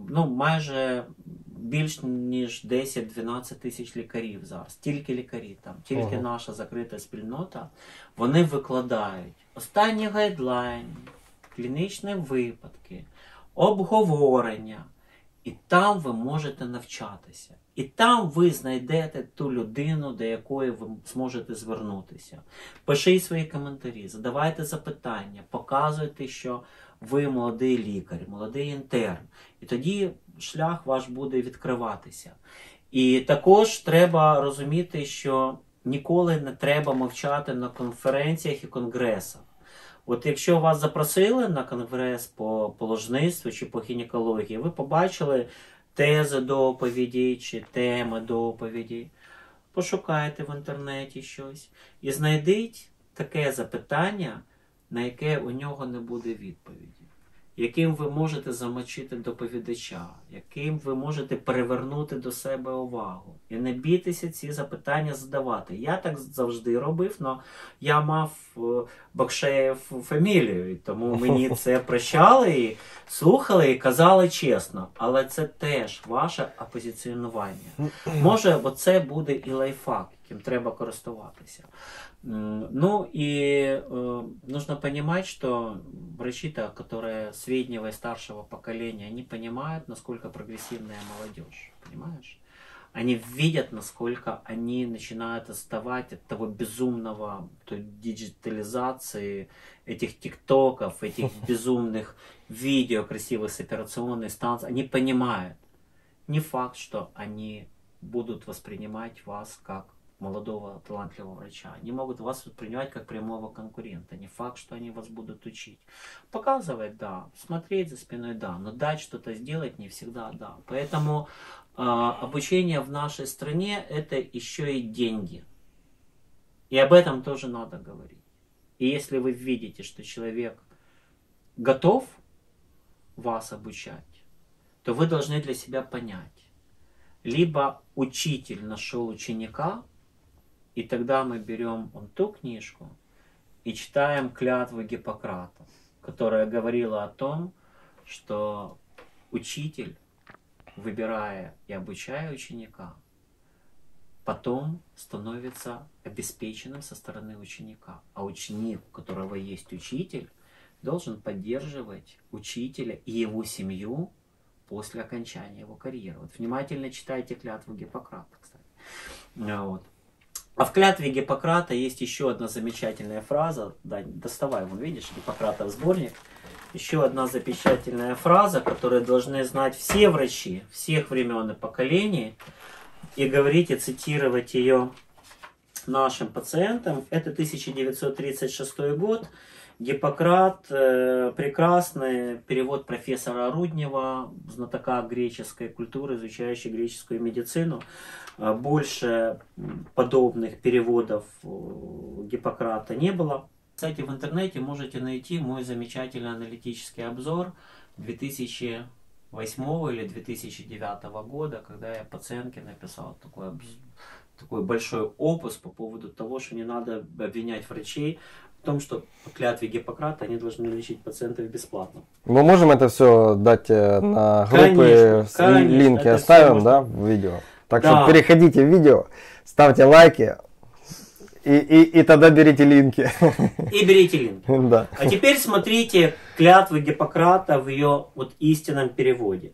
ну, майже більш ніж 10-12 тисяч лікарів зараз. Тільки лікарі там, тільки наша закрита спільнота. Вони викладають останні гайдлайни, клінічні випадки, обговорення. І там ви можете навчатися. І там ви знайдете ту людину, до якої ви зможете звернутися. Пишіть свої коментарі, задавайте запитання, показуйте, що ви молодий лікар, молодий інтерн. І тоді шлях ваш буде відкриватися. І також треба розуміти, що ніколи не треба мовчати на конференціях і конгресах. От якщо вас запросили на конгрес по положництву чи по гінекології, ви побачили тези доповіді чи теми доповіді, пошукайте в інтернеті щось і знайдіть таке запитання, на яке у нього не буде відповіді, яким ви можете замочити доповідача, яким ви можете привернути до себе увагу. І не бійтеся ці запитання задавати. Я так завжди робив, але я мав Бакшеєв фамілію, і тому мені це прощали, і слухали, і казали чесно. Але це теж ваше опозиціонування. Може, оце буде і лайфхак, яким треба користуватися. Ну и нужно понимать, что врачи-то, которые среднего и старшего поколения, они понимают, насколько прогрессивная молодежь, понимаешь? Они видят, насколько они начинают отставать от того безумного, той диджитализации, этих тиктоков, этих безумных видео красивых с операционной станции. Они понимают. Не факт, что они будут воспринимать вас как молодого талантливого врача. Они могут вас воспринимать как прямого конкурента. Не факт, что они вас будут учить. Показывать, да. Смотреть за спиной, да. Но дать что-то сделать не всегда, да. Поэтому обучение в нашей стране это еще и деньги. И об этом тоже надо говорить. И если вы видите, что человек готов вас обучать, то вы должны для себя понять. Либо учитель нашел ученика, и тогда мы берем ту книжку и читаем клятву Гиппократа, которая говорила о том, что учитель, выбирая и обучая ученика, потом становится обеспеченным со стороны ученика. А ученик, у которого есть учитель, должен поддерживать учителя и его семью после окончания его карьеры. Вот внимательно читайте клятву Гиппократа, кстати. Вот. А в клятве Гиппократа есть еще одна замечательная фраза. Да, доставай, вон видишь, Гиппократов сборник. Еще одна замечательная фраза, которую должны знать все врачи всех времен и поколений. И говорить и цитировать ее нашим пациентам. Это 1936 год. Гиппократ, прекрасный перевод профессора Руднева, знатока греческой культуры, изучающий греческую медицину. Больше подобных переводов Гиппократа не было. Кстати, в интернете можете найти мой замечательный аналитический обзор 2008 или 2009 года, когда я пациентке написал такой большой опус по поводу того, что не надо обвинять врачей в том, что по клятве Гиппократа они должны лечить пациентов бесплатно. Мы можем это все дать на группы, конечно, линки оставим, да, в видео. Так что переходите в видео, ставьте лайки и тогда берите линки. И берите линки. Да. А теперь смотрите клятву Гиппократа в ее вот истинном переводе.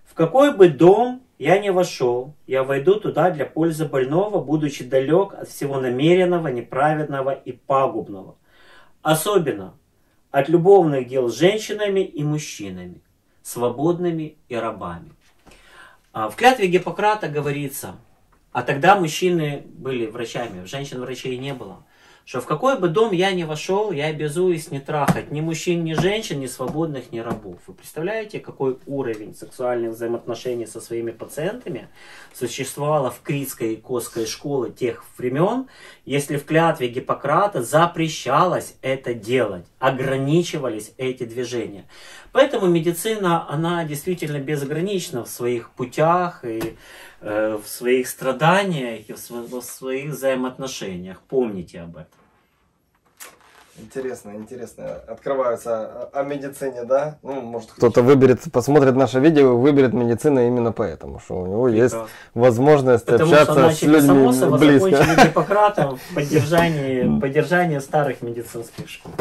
В какой бы дом я ни вошел, я войду туда для пользы больного, будучи далек от всего намеренного, неправедного и пагубного. Особенно от любовных дел с женщинами и мужчинами, свободными и рабами. В клятве Гиппократа говорится, а тогда мужчины были врачами, женщин-врачей не было, что в какой бы дом я ни вошел, я обязуюсь не трахать ни мужчин, ни женщин, ни свободных, ни рабов. Вы представляете, какой уровень сексуальных взаимоотношений со своими пациентами существовало в критской и косской школе тех времен, если в клятве Гиппократа запрещалось это делать, ограничивались эти движения. Поэтому медицина, она действительно безгранична в своих путях и в своих страданиях и в своих взаимоотношениях. Помните об этом. Интересно, интересно. Открываются о медицине, да? Ну, может, кто-то выберет, посмотрит наше видео и выберет медицину именно поэтому, что у него есть возможность общаться с людьми само собой, близко. закончили Гиппократом в поддержании старых медицинских школ.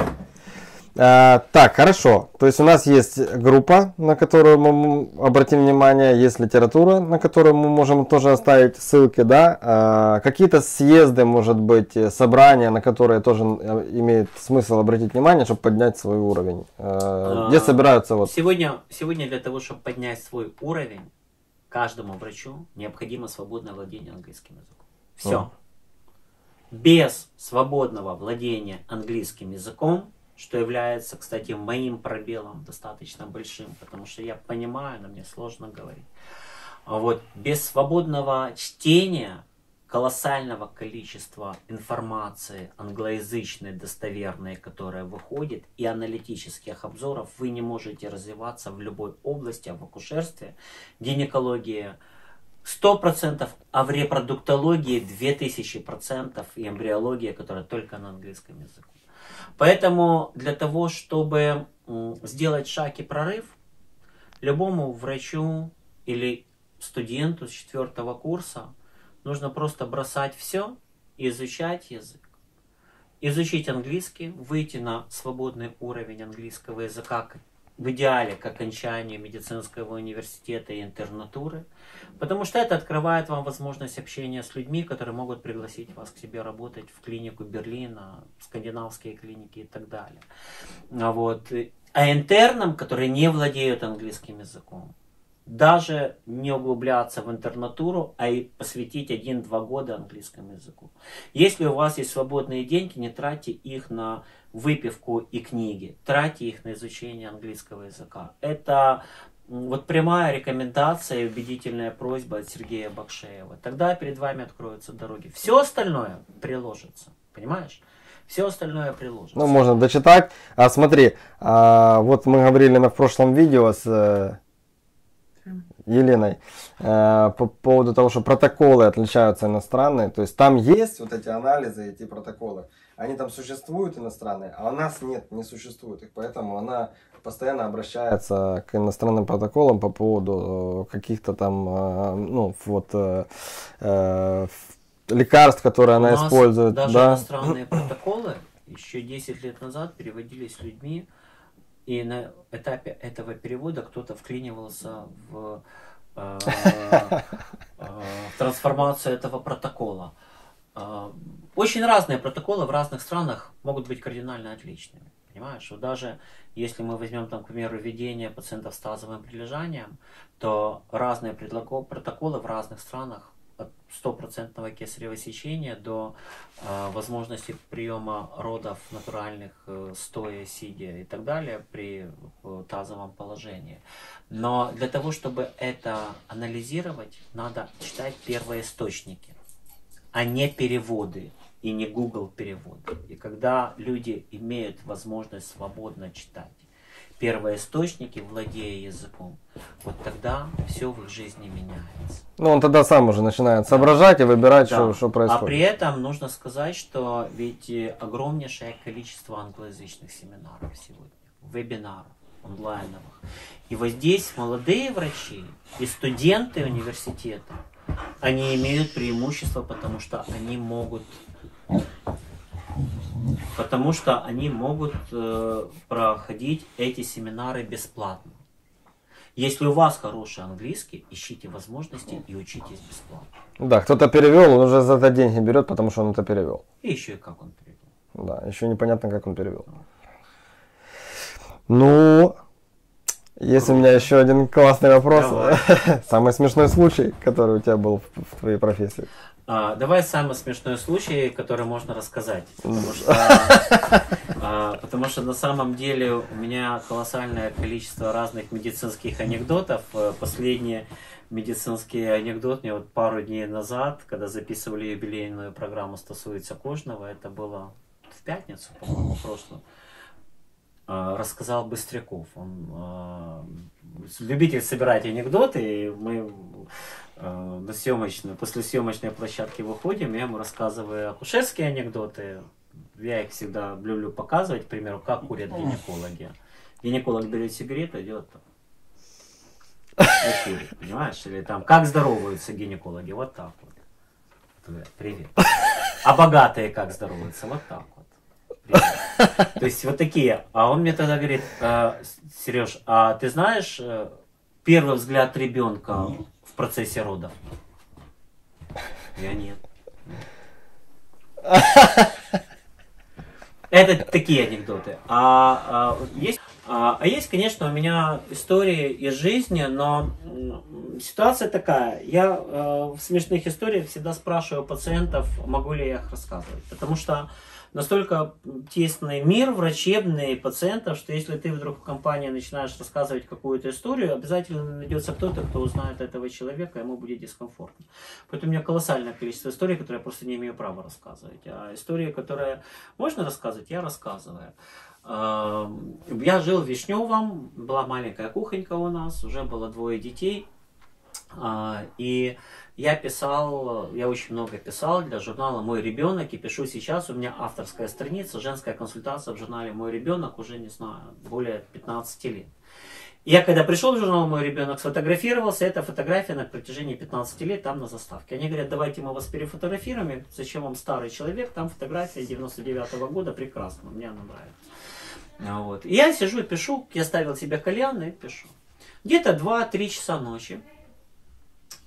Так, хорошо. То есть у нас есть группа, на которую мы обратим внимание, есть литература, на которую мы можем тоже оставить ссылки, да. Какие-то съезды, может быть, собрания, на которые тоже имеет смысл обратить внимание, чтобы поднять свой уровень. Где собираются вот... Сегодня для того, чтобы поднять свой уровень, каждому врачу необходимо свободное владение английским языком. Все. Без свободного владения английским языком, что является, кстати, моим пробелом достаточно большим, потому что я понимаю, но мне сложно говорить. Вот, без свободного чтения колоссального количества информации англоязычной, достоверной, которая выходит, и аналитических обзоров, вы не можете развиваться в любой области, в акушерстве, гинекологии 100%, а в репродуктологии 2000%, и эмбриология, которая только на английском языке. Поэтому для того, чтобы сделать шаг и прорыв, любому врачу или студенту с 4-го курса нужно просто бросать все и изучать язык. Изучить английский, выйти на свободный уровень английского языка, в идеале к окончанию медицинского университета и интернатуры, потому что это открывает вам возможность общения с людьми, которые могут пригласить вас к себе работать в клинику Берлина, скандинавские клиники и так далее. Вот. А интернам, которые не владеют английским языком, даже не углубляться в интернатуру, а и посвятить 1-2 года английскому языку. Если у вас есть свободные деньги, не тратьте их на выпивку и книги, тратьте их на изучение английского языка. Это вот прямая рекомендация и убедительная просьба от Сергея Бакшеева. Тогда перед вами откроются дороги. Все остальное приложится, понимаешь? Все остальное приложится. Ну, можно дочитать. Смотри, вот мы говорили в прошлом видео с Еленой по поводу того, что протоколы отличаются иностранные. То есть там есть вот эти анализы, эти протоколы. Они там существуют иностранные, а у нас нет, не существует их. Поэтому она постоянно обращается к иностранным протоколам по поводу каких-то там, ну, вот, лекарств, которые она использует. Даже иностранные протоколы еще 10 лет назад переводились людьми, и на этапе этого перевода кто-то вклинивался в трансформацию этого протокола. очень разные протоколы в разных странах могут быть кардинально отличными. Понимаешь, вот даже если мы возьмем, там, к примеру, введение пациентов с тазовым прилежанием, то разные протоколы в разных странах от стопроцентного кесарево сечения до возможности приема родов натуральных стоя, сидя и так далее при тазовом положении. Но для того, чтобы это анализировать, надо читать первоисточники, а не переводы и не Google переводы. И когда люди имеют возможность свободно читать первоисточники, владея языком, вот тогда все в их жизни меняется. Ну, он тогда сам уже начинает соображать и выбирать, Да. что происходит. А при этом нужно сказать, что ведь огромнейшее количество англоязычных семинаров сегодня, вебинаров, онлайновых. И вот здесь молодые врачи и студенты университета, они имеют преимущество, потому что они могут проходить эти семинары бесплатно. Если у вас хороший английский, ищите возможности и учитесь бесплатно. Да, кто-то перевел, он уже за это деньги берет, потому что он это перевел. И еще и как он перевел. Да, еще непонятно, как он перевел. Ну, есть у меня еще один классный вопрос. Самый смешной случай, который у тебя был в твоей профессии. Давай самый смешной случай, который можно рассказать. Потому что на самом деле у меня колоссальное количество разных медицинских анекдотов. Последний медицинский анекдот мне вот пару дней назад, когда записывали юбилейную программу «Стосуется кожного», это было в пятницу, по-моему, прошлую, рассказал Быстряков. Он любитель собирать анекдоты, и мы после съемочной площадки выходим, я ему рассказываю акушерские анекдоты. Я их всегда люблю показывать, к примеру, как курят гинекологи. Гинеколог берет сигарету, идет и курит, понимаешь? Или там, как здороваются гинекологи, вот так вот. Привет. А богатые как здороваются, вот так вот. Привет. То есть вот такие. А он мне тогда говорит: Сереж, а ты знаешь первый взгляд ребенка в процессе родов? Я нет. Это такие анекдоты. Есть, конечно, у меня истории из жизни, но ситуация такая. Я в смешных историях всегда спрашиваю пациентов, могу ли я их рассказывать. Потому что настолько тесный мир врачебный пациентов, что если ты вдруг в компании начинаешь рассказывать какую-то историю, обязательно найдется кто-то, кто узнает этого человека, ему будет дискомфортно. Поэтому у меня колоссальное количество историй, которые я просто не имею права рассказывать. А истории, которые можно рассказывать, я рассказываю. Я жил в Вишневом, была маленькая кухонька у нас, уже было 2 детей. И я очень много писал для журнала «Мой ребенок», и пишу сейчас. У меня авторская страница, женская консультация в журнале «Мой ребенок» уже, не знаю, более 15 лет. Я когда пришел в журнал «Мой ребенок», сфотографировался, эта фотография на протяжении 15 лет там на заставке. Они говорят: давайте мы вас перефотографируем, зачем вам старый человек, там фотография 99-го года, прекрасно, мне она нравится. Вот. И я сижу и пишу, я ставил себе кальян и пишу. Где-то 2-3 часа ночи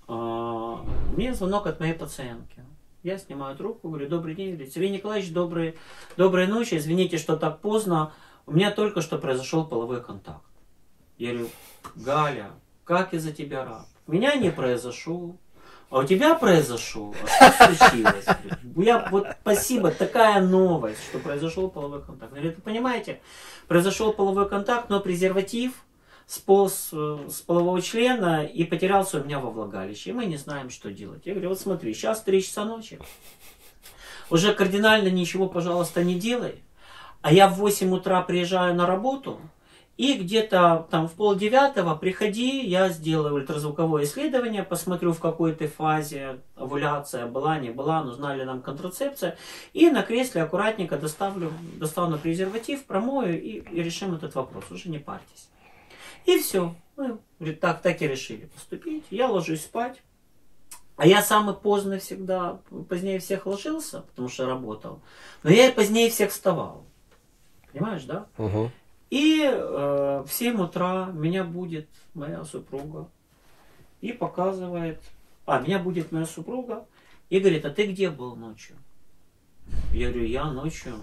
мне звонок от моей пациентки. Я снимаю трубку, говорю: добрый день, говорит: Сергей Николаевич, доброй ночи, извините, что так поздно, у меня только что произошел половой контакт. Я говорю: Галя, как я за тебя рад. У меня не произошел, а у тебя произошел. А что случилось? Спасибо, такая новость, что произошел половой контакт. Я говорю: вы понимаете, произошел половой контакт, но презерватив сполз с полового члена и потерялся у меня во влагалище. И мы не знаем, что делать. Я говорю: вот смотри, сейчас 3 часа ночи. Уже кардинально ничего, пожалуйста, не делай. А я в 8 утра приезжаю на работу. И где-то там в 8:30 приходи, я сделаю ультразвуковое исследование, посмотрю, в какой ты фазе овуляция была, не была, нужна ли нам контрацепция. И на кресле аккуратненько достану презерватив, промою и решим этот вопрос. Уже не парьтесь. И все. Мы так и решили поступить. Я ложусь спать. А я самый поздно всегда, позднее всех ложился, потому что работал. Но я и позднее всех вставал. Понимаешь, да? Угу. И в 7 утра меня будет моя супруга и показывает... меня будет моя супруга И говорит, а ты где был ночью? Я говорю, я ночью.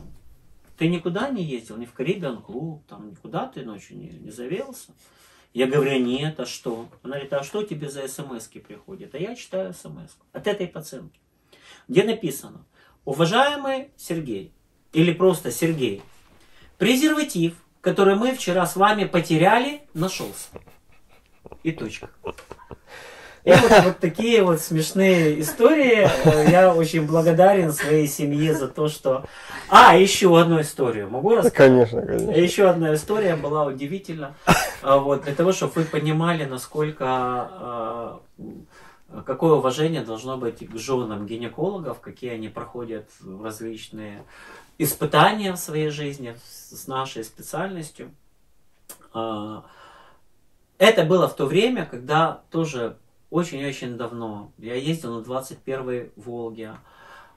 Ты никуда не ездил, ни в Caribbean клуб, там никуда ты ночью не завелся? Я говорю, нет, а что? Она говорит, а что тебе за смс-ки приходят? А я читаю смс от этой пациентки, где написано, уважаемый Сергей, или просто Сергей, презерватив, который мы вчера с вами потеряли, нашелся. И точка. И вот такие вот смешные истории. Я очень благодарен своей семье за то, что... еще одну историю могу рассказать? Конечно, конечно. Еще одна история была удивительна. Вот, для того, чтобы вы понимали, насколько... Какое уважение должно быть к женам гинекологов, какие они проходят различные испытания в своей жизни с нашей специальностью. Это было в то время, когда тоже очень-очень давно я ездил на 21-й Волге,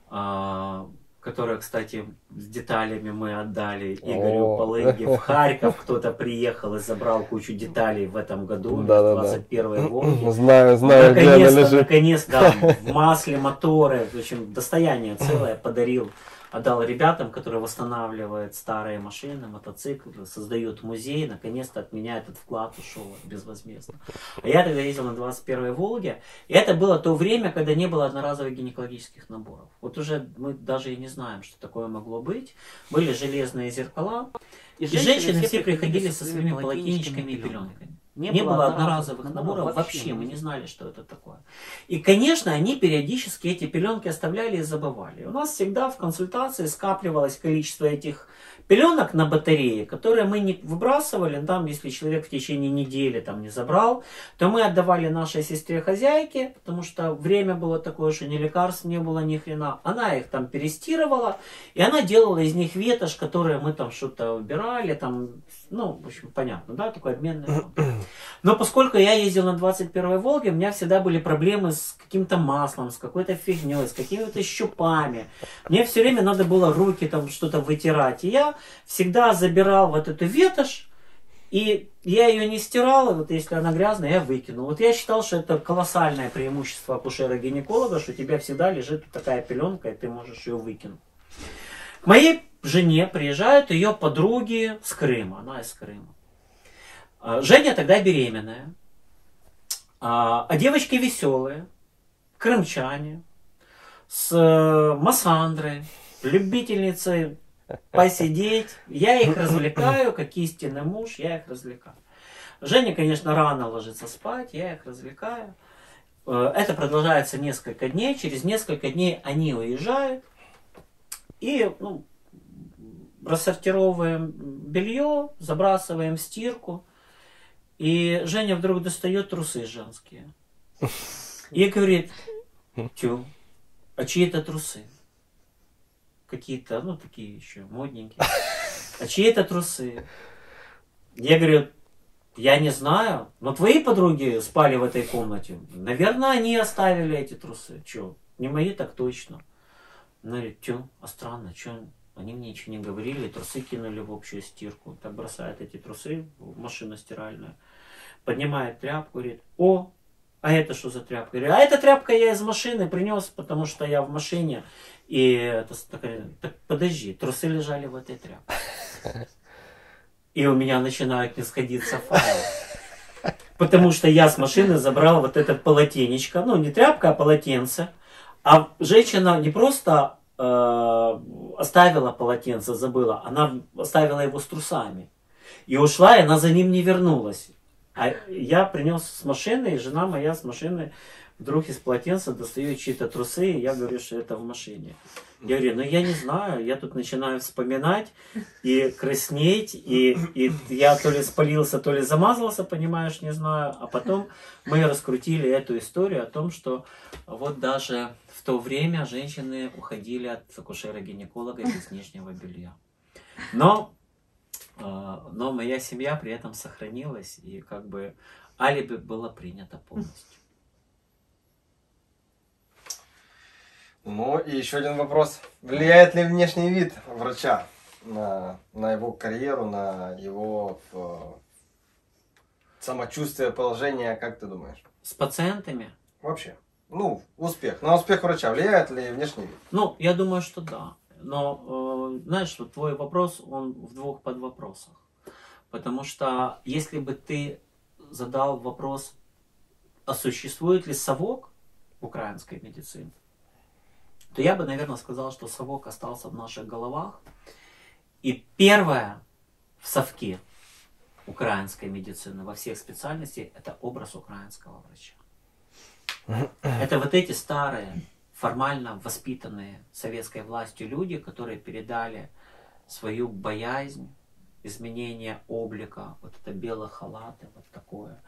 которая, кстати, с деталями мы отдали Игорю Полыге в Харьков. Кто-то приехал и забрал кучу деталей в этом году, в 21-й Волге. Знаю, где она лежит. Наконец-то, в масле, моторы, в общем, достояние целое подарил. Отдал ребятам, которые восстанавливают старые машины, мотоциклы, создают музей. Наконец-то от меня этот вклад ушел безвозмездно. А я тогда ездил на 21-й Волге. И это было то время, когда не было одноразовых гинекологических наборов. Вот уже мы даже и не знаем, что такое могло быть. Были железные зеркала. И женщины все приходили со своими полотенечками и пеленками. Не было одноразовых наборов вообще, мы не знали, что это такое. И, конечно, они периодически эти пеленки оставляли и забывали. У нас всегда в консультации скапливалось количество этих пеленок на батарее, которые мы не выбрасывали. Там, если человек в течение недели там не забрал, то мы отдавали нашей сестре-хозяйке, потому что время было такое, что ни лекарств не было, ни хрена. Она их там перестирывала, и она делала из них ветошь, которые мы там что-то убирали, там, ну, в общем, понятно, да, такой обменный. Но поскольку я ездил на 21-й Волге, у меня всегда были проблемы с каким-то маслом, с какой-то фигней, с какими-то щупами. Мне все время надо было руки там что-то вытирать. И я всегда забирал вот эту ветошь, и я ее не стирал, вот если она грязная, я выкинул. Вот я считал, что это колоссальное преимущество акушера-гинеколога, что у тебя всегда лежит такая пеленка, и ты можешь ее выкинуть. К моей жене приезжают ее подруги с Крыма, она из Крыма. Женя тогда беременная, а девочки веселые, крымчане, с массандрой, любительницей посидеть. Я их развлекаю, как истинный муж, я их развлекаю. Женя, конечно, рано ложится спать, я их развлекаю. Это продолжается несколько дней, через несколько дней они уезжают. И рассортировываем белье, забрасываем в стирку. И Женя вдруг достает трусы женские. И говорит, тю, а чьи это трусы? Какие-то, такие еще модненькие. А чьи это трусы? Я говорю, я не знаю, но твои подруги спали в этой комнате. Наверное, они оставили эти трусы. Че, не мои так точно. Она говорит, тю, а странно, че, они мне ничего не говорили, трусы кинули в общую стирку. Так бросает эти трусы в машину стиральную. Поднимает тряпку, говорит, о, а это что за тряпка? Я говорю, а эта тряпка я из машины принес, потому что я в машине. И это такая, так подожди, трусы лежали в этой тряпке. И у меня начинают не сходиться файлы. Потому что я с машины забрал вот это полотенечко, не тряпка, а полотенце. А женщина не просто оставила полотенце, забыла, она оставила его с трусами. И ушла, и она за ним не вернулась. А я принес с машины, и жена моя с машины вдруг из полотенца достает чьи-то трусы, и я говорю, что это в машине. Я говорю, я не знаю, я тут начинаю вспоминать и краснеть, и я то ли спалился, то ли замазался, понимаешь, не знаю. А потом мы раскрутили эту историю о том, что вот даже в то время женщины уходили от акушера-гинеколога без нижнего белья. Но моя семья при этом сохранилась, и как бы алиби было принято полностью. И еще один вопрос. Влияет ли внешний вид врача на его карьеру, на его самочувствие, положение, как ты думаешь? С пациентами? Вообще. ну, успех. На успех врача влияет ли внешний вид? Ну, я думаю, что да. Но, знаешь, вот твой вопрос, он в двух подвопросах. Потому что если бы ты задал вопрос, а существует ли совок в украинской медицине, то я бы, наверное, сказал, что совок остался в наших головах. И первое в совке украинской медицины во всех специальностях — это образ украинского врача. Это вот эти старые, формально воспитанные советской властью люди, которые передали свою боязнь изменения облика, вот это белые халаты, вот такое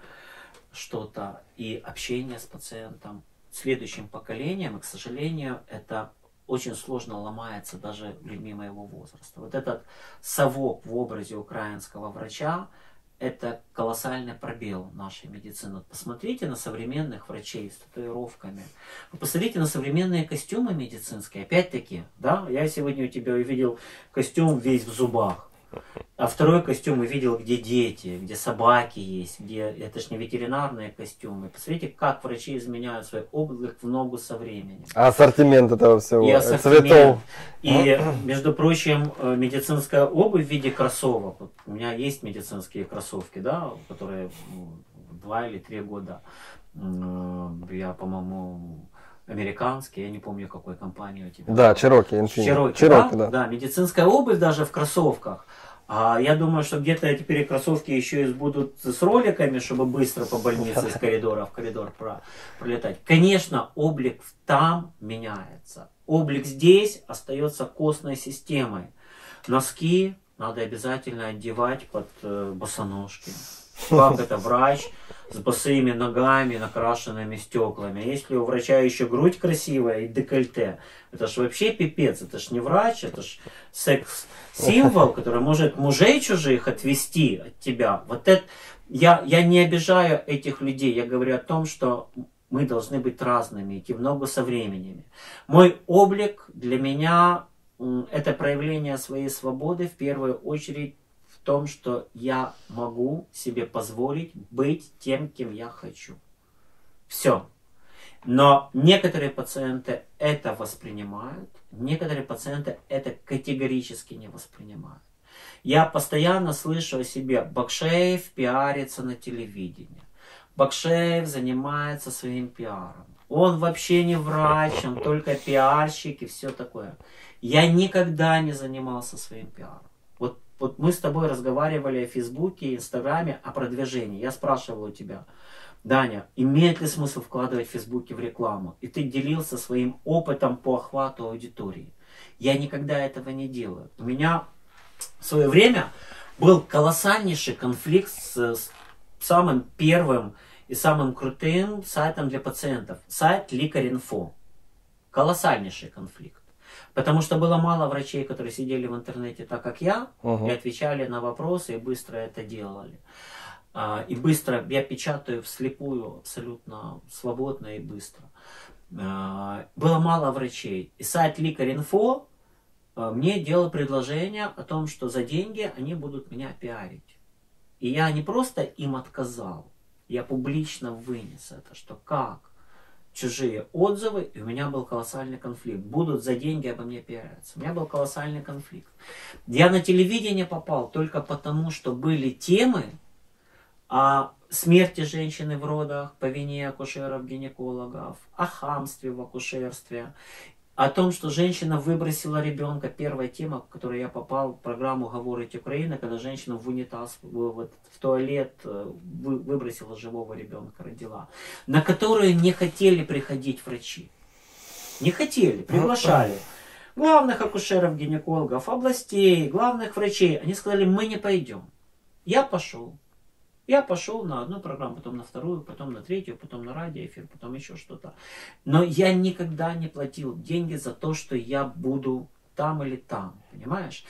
что-то, и общение с пациентом следующим поколением. И, к сожалению, это очень сложно ломается даже людьми моего возраста. Вот этот совок в образе украинского врача — это колоссальный пробел нашей медицины. Вот посмотрите на современных врачей с татуировками. Вы посмотрите на современные костюмы медицинские. Опять-таки, да, я сегодня у тебя увидел костюм весь в зубах. А второй костюм увидел, где дети, где собаки есть, где это ж не ветеринарные костюмы. Посмотрите, как врачи изменяют свой облик в ногу со временем. А ассортимент этого всего, И ассортимент. цветов. И, между прочим, медицинская обувь в виде кроссовок. Вот у меня есть медицинские кроссовки, да, которые 2 или 3 года. Я, по-моему, американские, я не помню, какой компании у тебя. Да, Cherokee Infinity. Cherokee, да? Да, медицинская обувь даже в кроссовках. А я думаю, что где-то теперь кроссовки еще и будут с роликами, чтобы быстро по больнице из коридора в коридор пролетать. Конечно, облик там меняется. Облик здесь остается костной системой. Носки надо обязательно одевать под босоножки. Как это врач с босыми ногами, накрашенными стеклами. Если у врача еще грудь красивая и декольте, это ж вообще пипец. Это ж не врач, это ж секс-символ, который может мужей чужих отвести от тебя. Вот это, я не обижаю этих людей. Я говорю о том, что мы должны быть разными, идти в ногу со временем. Мой облик для меня это проявление своей свободы в первую очередь в том, что я могу себе позволить быть тем, кем я хочу. Все. Но некоторые пациенты это воспринимают, некоторые пациенты это категорически не воспринимают. Я постоянно слышу о себе: Бакшеев пиарится на телевидении, Бакшеев занимается своим пиаром, он вообще не врач, он только пиарщик и все такое. Я никогда не занимался своим пиаром. Вот мы с тобой разговаривали о Фейсбуке, Инстаграме, о продвижении. Я спрашивал у тебя: Даня, имеет ли смысл вкладывать в Фейсбуке в рекламу? И ты делился своим опытом по охвату аудитории. Я никогда этого не делаю. У меня в свое время был колоссальнейший конфликт с самым первым и самым крутым сайтом для пациентов. Сайт Лекарь.Инфо. Колоссальнейший конфликт. Потому что было мало врачей, которые сидели в интернете так, как я, и отвечали на вопросы, и быстро это делали. И быстро я печатаю вслепую, абсолютно свободно и быстро. Было мало врачей. И сайт Лекарь.Инфо мне делал предложение о том, что за деньги они будут меня пиарить. И я не просто им отказал, я публично вынес это, что как чужие отзывы, и у меня был колоссальный конфликт. Будут за деньги обо мне пиариться. У меня был колоссальный конфликт. Я на телевидение попал только потому, что были темы о смерти женщины в родах по вине акушеров-гинекологов, о хамстве в акушерстве, о том, что женщина выбросила ребенка. Первая тема, в которой я попал в программу «Говорить Украина», когда женщина в унитаз, в туалет выбросила живого ребенка, родила, на которую не хотели приходить врачи. Не хотели, приглашали главных акушеров-гинекологов, областей, главных врачей. Они сказали: мы не пойдем. Я пошел. Я пошел на одну программу, потом на вторую, потом на третью, потом на радиоэфир, потом еще что-то. Но я никогда не платил деньги за то, что я буду там или там. понимаешь?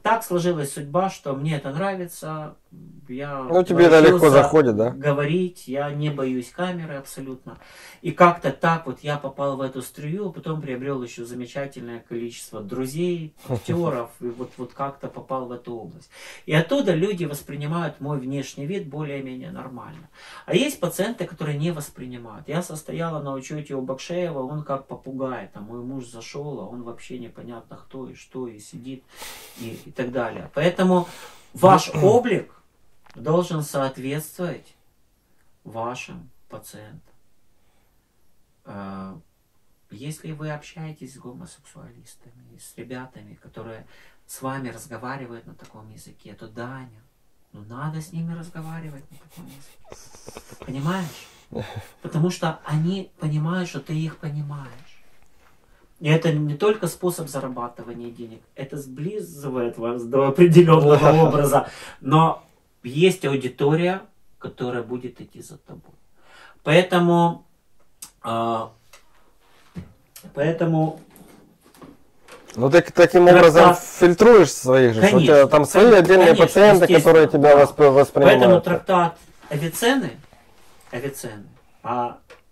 Так сложилась судьба, что мне это нравится, я Ну, тебе это легко заходит, да? говорить, я не боюсь камеры абсолютно. И как-то так вот я попал в эту струю, потом приобрел еще замечательное количество друзей, актеров, и вот как-то попал в эту область. И оттуда люди воспринимают мой внешний вид более-менее нормально. А есть пациенты, которые не воспринимают. Я состояла на учете у Бакшеева, он как попугай, там мой муж зашел, а он вообще непонятно кто и что, и сидит, и так далее. Поэтому ваш облик должен соответствовать вашим пациентам. Если вы общаетесь с гомосексуалистами, с ребятами, которые с вами разговаривают на таком языке, то Даня, ну надо с ними разговаривать на таком языке. Понимаешь? Потому что они понимают, что ты их понимаешь. И это не только способ зарабатывания денег, это сблизывает вас до определенного образа, но есть аудитория, которая будет идти за тобой. Поэтому Ну ты таким образом фильтруешь своих же, конечно, у тебя там свои отдельные пациенты, которые тебя воспринимают. Поэтому трактат Авиценны,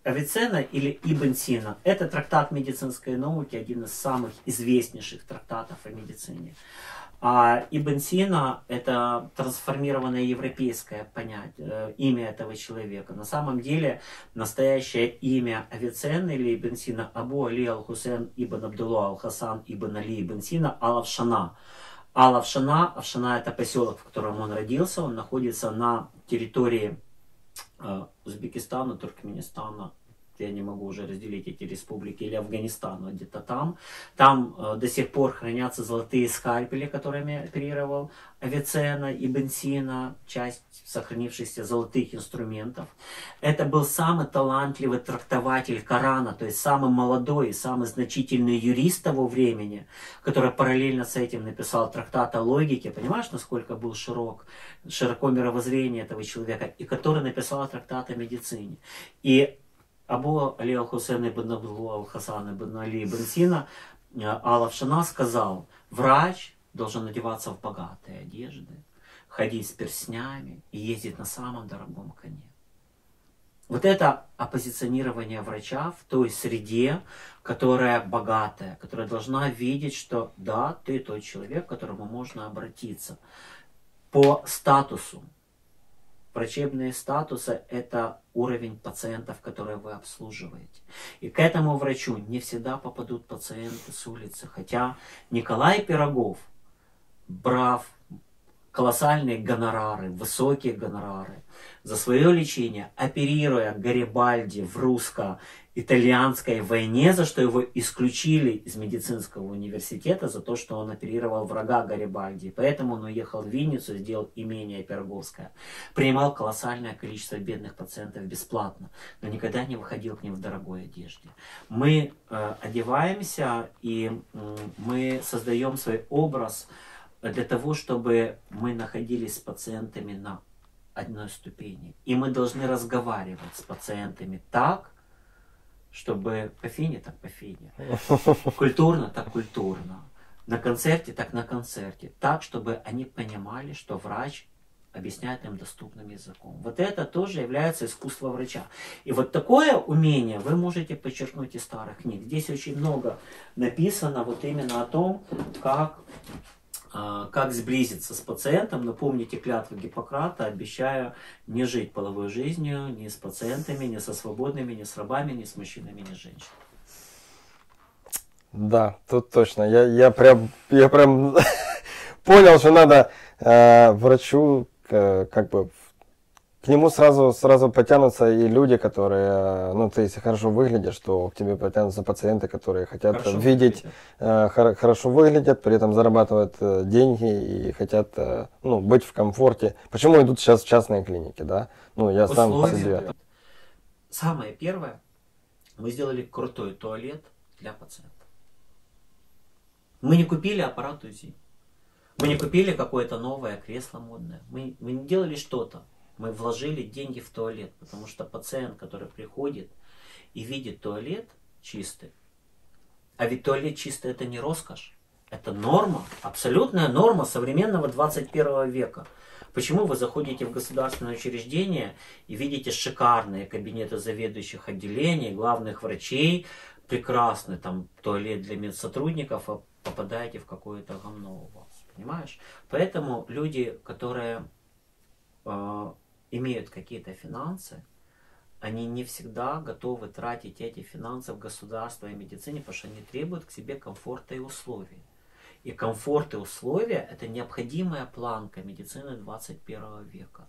Авиценна или Ибн Сина – это трактат медицинской науки, один из самых известнейших трактатов о медицине. А Ибн Сина – это трансформированное европейское понятие, имя этого человека. На самом деле, настоящее имя Авиценны или Ибн Сина – Абу Али Аль-Хусейн Ибн Абдулла Аль-Хасан Ибн Али Ибн Сина Ал-Авшана. Ал-Авшана – это поселок, в котором он родился. Он находится на территории Узбекистана, Туркменистана, я не могу уже разделить эти республики, или Афганистана, где-то там. Там до сих пор хранятся золотые скальпели, которыми оперировал Авиценна, Ибн Сина, часть сохранившихся золотых инструментов. Это был самый талантливый трактователь Корана, то есть самый молодой и самый значительный юрист того времени, который параллельно с этим написал трактат о логике. Понимаешь, насколько был широко мировоззрение этого человека, и который написал трактат о медицине. И Абу Али Аль-Хусейн ибн Абдулла Аль-Хасан ибн Али ибн Сина Ал-Авшана сказал: врач должен одеваться в богатые одежды, ходить с перстнями и ездить на самом дорогом коне. Вот это оппозиционирование врача в той среде, которая богатая, которая должна видеть, что да, ты тот человек, к которому можно обратиться по статусу. Врачебные статусы – это уровень пациентов, которые вы обслуживаете. И к этому врачу не всегда попадут пациенты с улицы. Хотя Николай Пирогов, брав колоссальные гонорары, высокие гонорары за свое лечение, оперируя Гарибальди в русско-итальянской войне, за что его исключили из медицинского университета, за то, что он оперировал врага Гарибальди. Поэтому он уехал в Винницу, сделал имение Пироговское. Принимал колоссальное количество бедных пациентов бесплатно, но никогда не выходил к ним в дорогой одежде. Мы одеваемся и мы создаем свой образ для того, чтобы мы находились с пациентами на одной ступени. И мы должны разговаривать с пациентами так, чтобы по фине так по фине, культурно так культурно, на концерте так на концерте, так, чтобы они понимали, что врач объясняет им доступным языком. Вот это тоже является искусством врача. И вот такое умение вы можете подчеркнуть из старых книг. Здесь очень много написано вот именно о том, как сблизиться с пациентом. Но помните клятву Гиппократа: обещаю не жить половой жизнью ни с пациентами, ни со свободными, ни с рабами, ни с мужчинами, ни с женщинами. Да, тут точно. Я прям понял, что надо врачу как бы к нему сразу потянутся и люди, которые, ну, ты если хорошо выглядишь, то к тебе потянутся пациенты, которые хотят видеть, хорошо выглядят, при этом зарабатывают деньги и хотят, ну, быть в комфорте. Почему идут сейчас в частные клиники, да? Ну, я сам по себе. Самое первое, мы сделали крутой туалет для пациентов. Мы не купили аппарат УЗИ. Мы не купили какое-то новое кресло модное. Мы не делали что-то. Мы вложили деньги в туалет, потому что пациент, который приходит и видит туалет чистый, а ведь туалет чистый — это не роскошь, Это норма, абсолютная норма современного 21 века. Почему вы заходите в государственное учреждение и видите шикарные кабинеты заведующих отделений, главных врачей, прекрасный там туалет для медсотрудников, а попадаете в какое-то говно у вас, понимаешь? Поэтому люди, которые имеют какие-то финансы, они не всегда готовы тратить эти финансы в государство и медицине, потому что они требуют к себе комфорта и условий. И комфорт и условия – это необходимая планка медицины 21 века.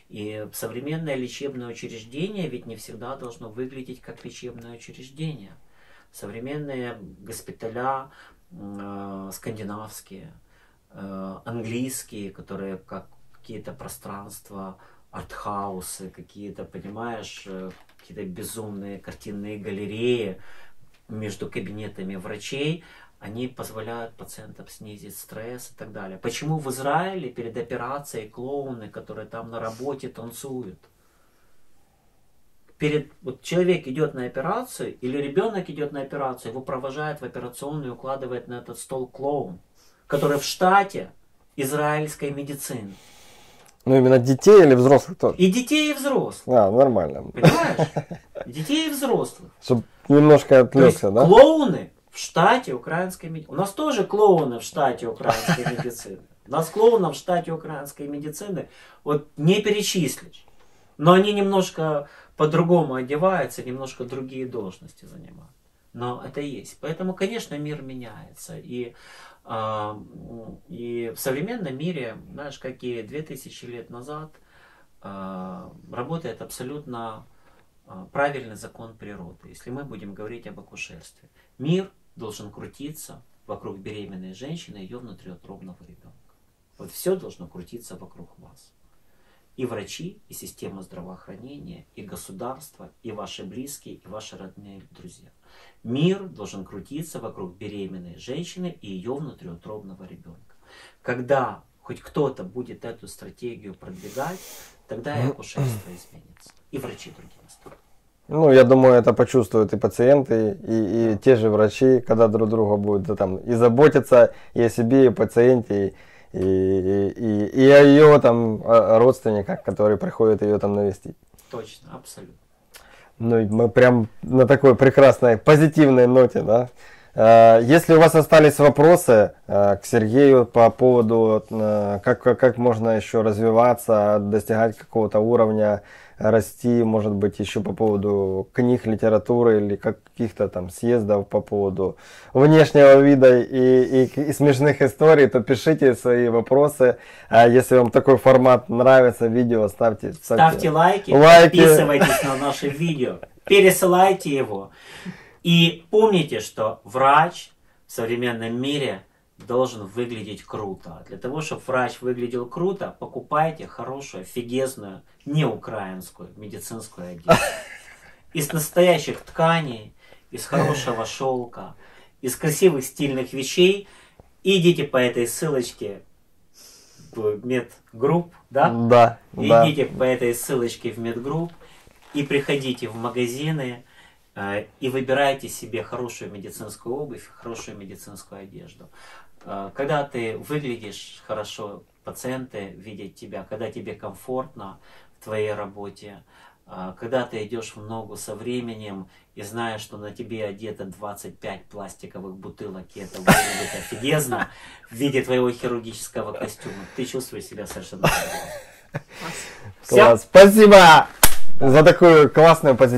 И современное лечебное учреждение ведь не всегда должно выглядеть как лечебное учреждение. Современные госпиталя скандинавские, английские, которые как какие-то пространства, артхаусы, какие-то, понимаешь, какие-то безумные картинные галереи между кабинетами врачей, они позволяют пациентам снизить стресс и так далее. Почему в Израиле перед операцией клоуны, которые там на работе танцуют? Вот человек идет на операцию, или ребенок идет на операцию, его провожает в операционную и укладывает на этот стол клоун, который в штате израильской медицины. Ну именно детей или взрослых тоже? И детей, и взрослых. Нормально. Понимаешь? Детей и взрослых. Чтобы немножко отвлекся, да? Клоуны в штате украинской медицины. У нас тоже клоуны в штате украинской медицины. У нас клоунов в штате украинской медицины вот не перечислишь. Но они немножко по-другому одеваются, немножко другие должности занимают. Но это есть. Поэтому, конечно, мир меняется. И в современном мире, знаешь, как и 2000 лет назад, работает абсолютно правильный закон природы. Если мы будем говорить об акушерстве. Мир должен крутиться вокруг беременной женщины и ее внутриутробного ребенка. Вот все должно крутиться вокруг вас. И врачи, и система здравоохранения, и государство, и ваши близкие, и ваши родные друзья. Мир должен крутиться вокруг беременной женщины и ее внутриутробного ребенка. Когда хоть кто-то будет эту стратегию продвигать, тогда и акушерство изменится. И врачи другими станут. Ну, я думаю, это почувствуют и пациенты, и те же врачи, когда друг друга будут там и заботиться и о себе, и о пациенте, и о ее там родственниках, которые приходят ее там навестить. Точно, абсолютно. Ну, мы прям на такой прекрасной, позитивной ноте, да. Если у вас остались вопросы к Сергею по поводу, как можно еще развиваться, достигать какого-то уровня, расти, может быть, еще по поводу книг, литературы или каких-то там съездов по поводу внешнего вида и смешных историй, то пишите свои вопросы. Если вам такой формат нравится, видео, ставьте лайки, подписывайтесь на наши видео, пересылайте его. И помните, что врач в современном мире должен выглядеть круто. Для того, чтобы врач выглядел круто, покупайте хорошую, офигезную, не украинскую медицинскую одежду. Из настоящих тканей, из хорошего шелка, из красивых стильных вещей. Идите по этой ссылочке в медгрупп, да? Да. Идите по этой ссылочке в медгрупп и приходите в магазины и выбирайте себе хорошую медицинскую обувь, хорошую медицинскую одежду. Когда ты выглядишь хорошо, пациенты видят тебя, когда тебе комфортно в твоей работе, когда ты идешь в ногу со временем и знаешь, что на тебе одето 25 пластиковых бутылок, и это выглядит офигезно в виде твоего хирургического костюма, ты чувствуешь себя совершенно по-другому. Класс. Спасибо за такую классную позитивную.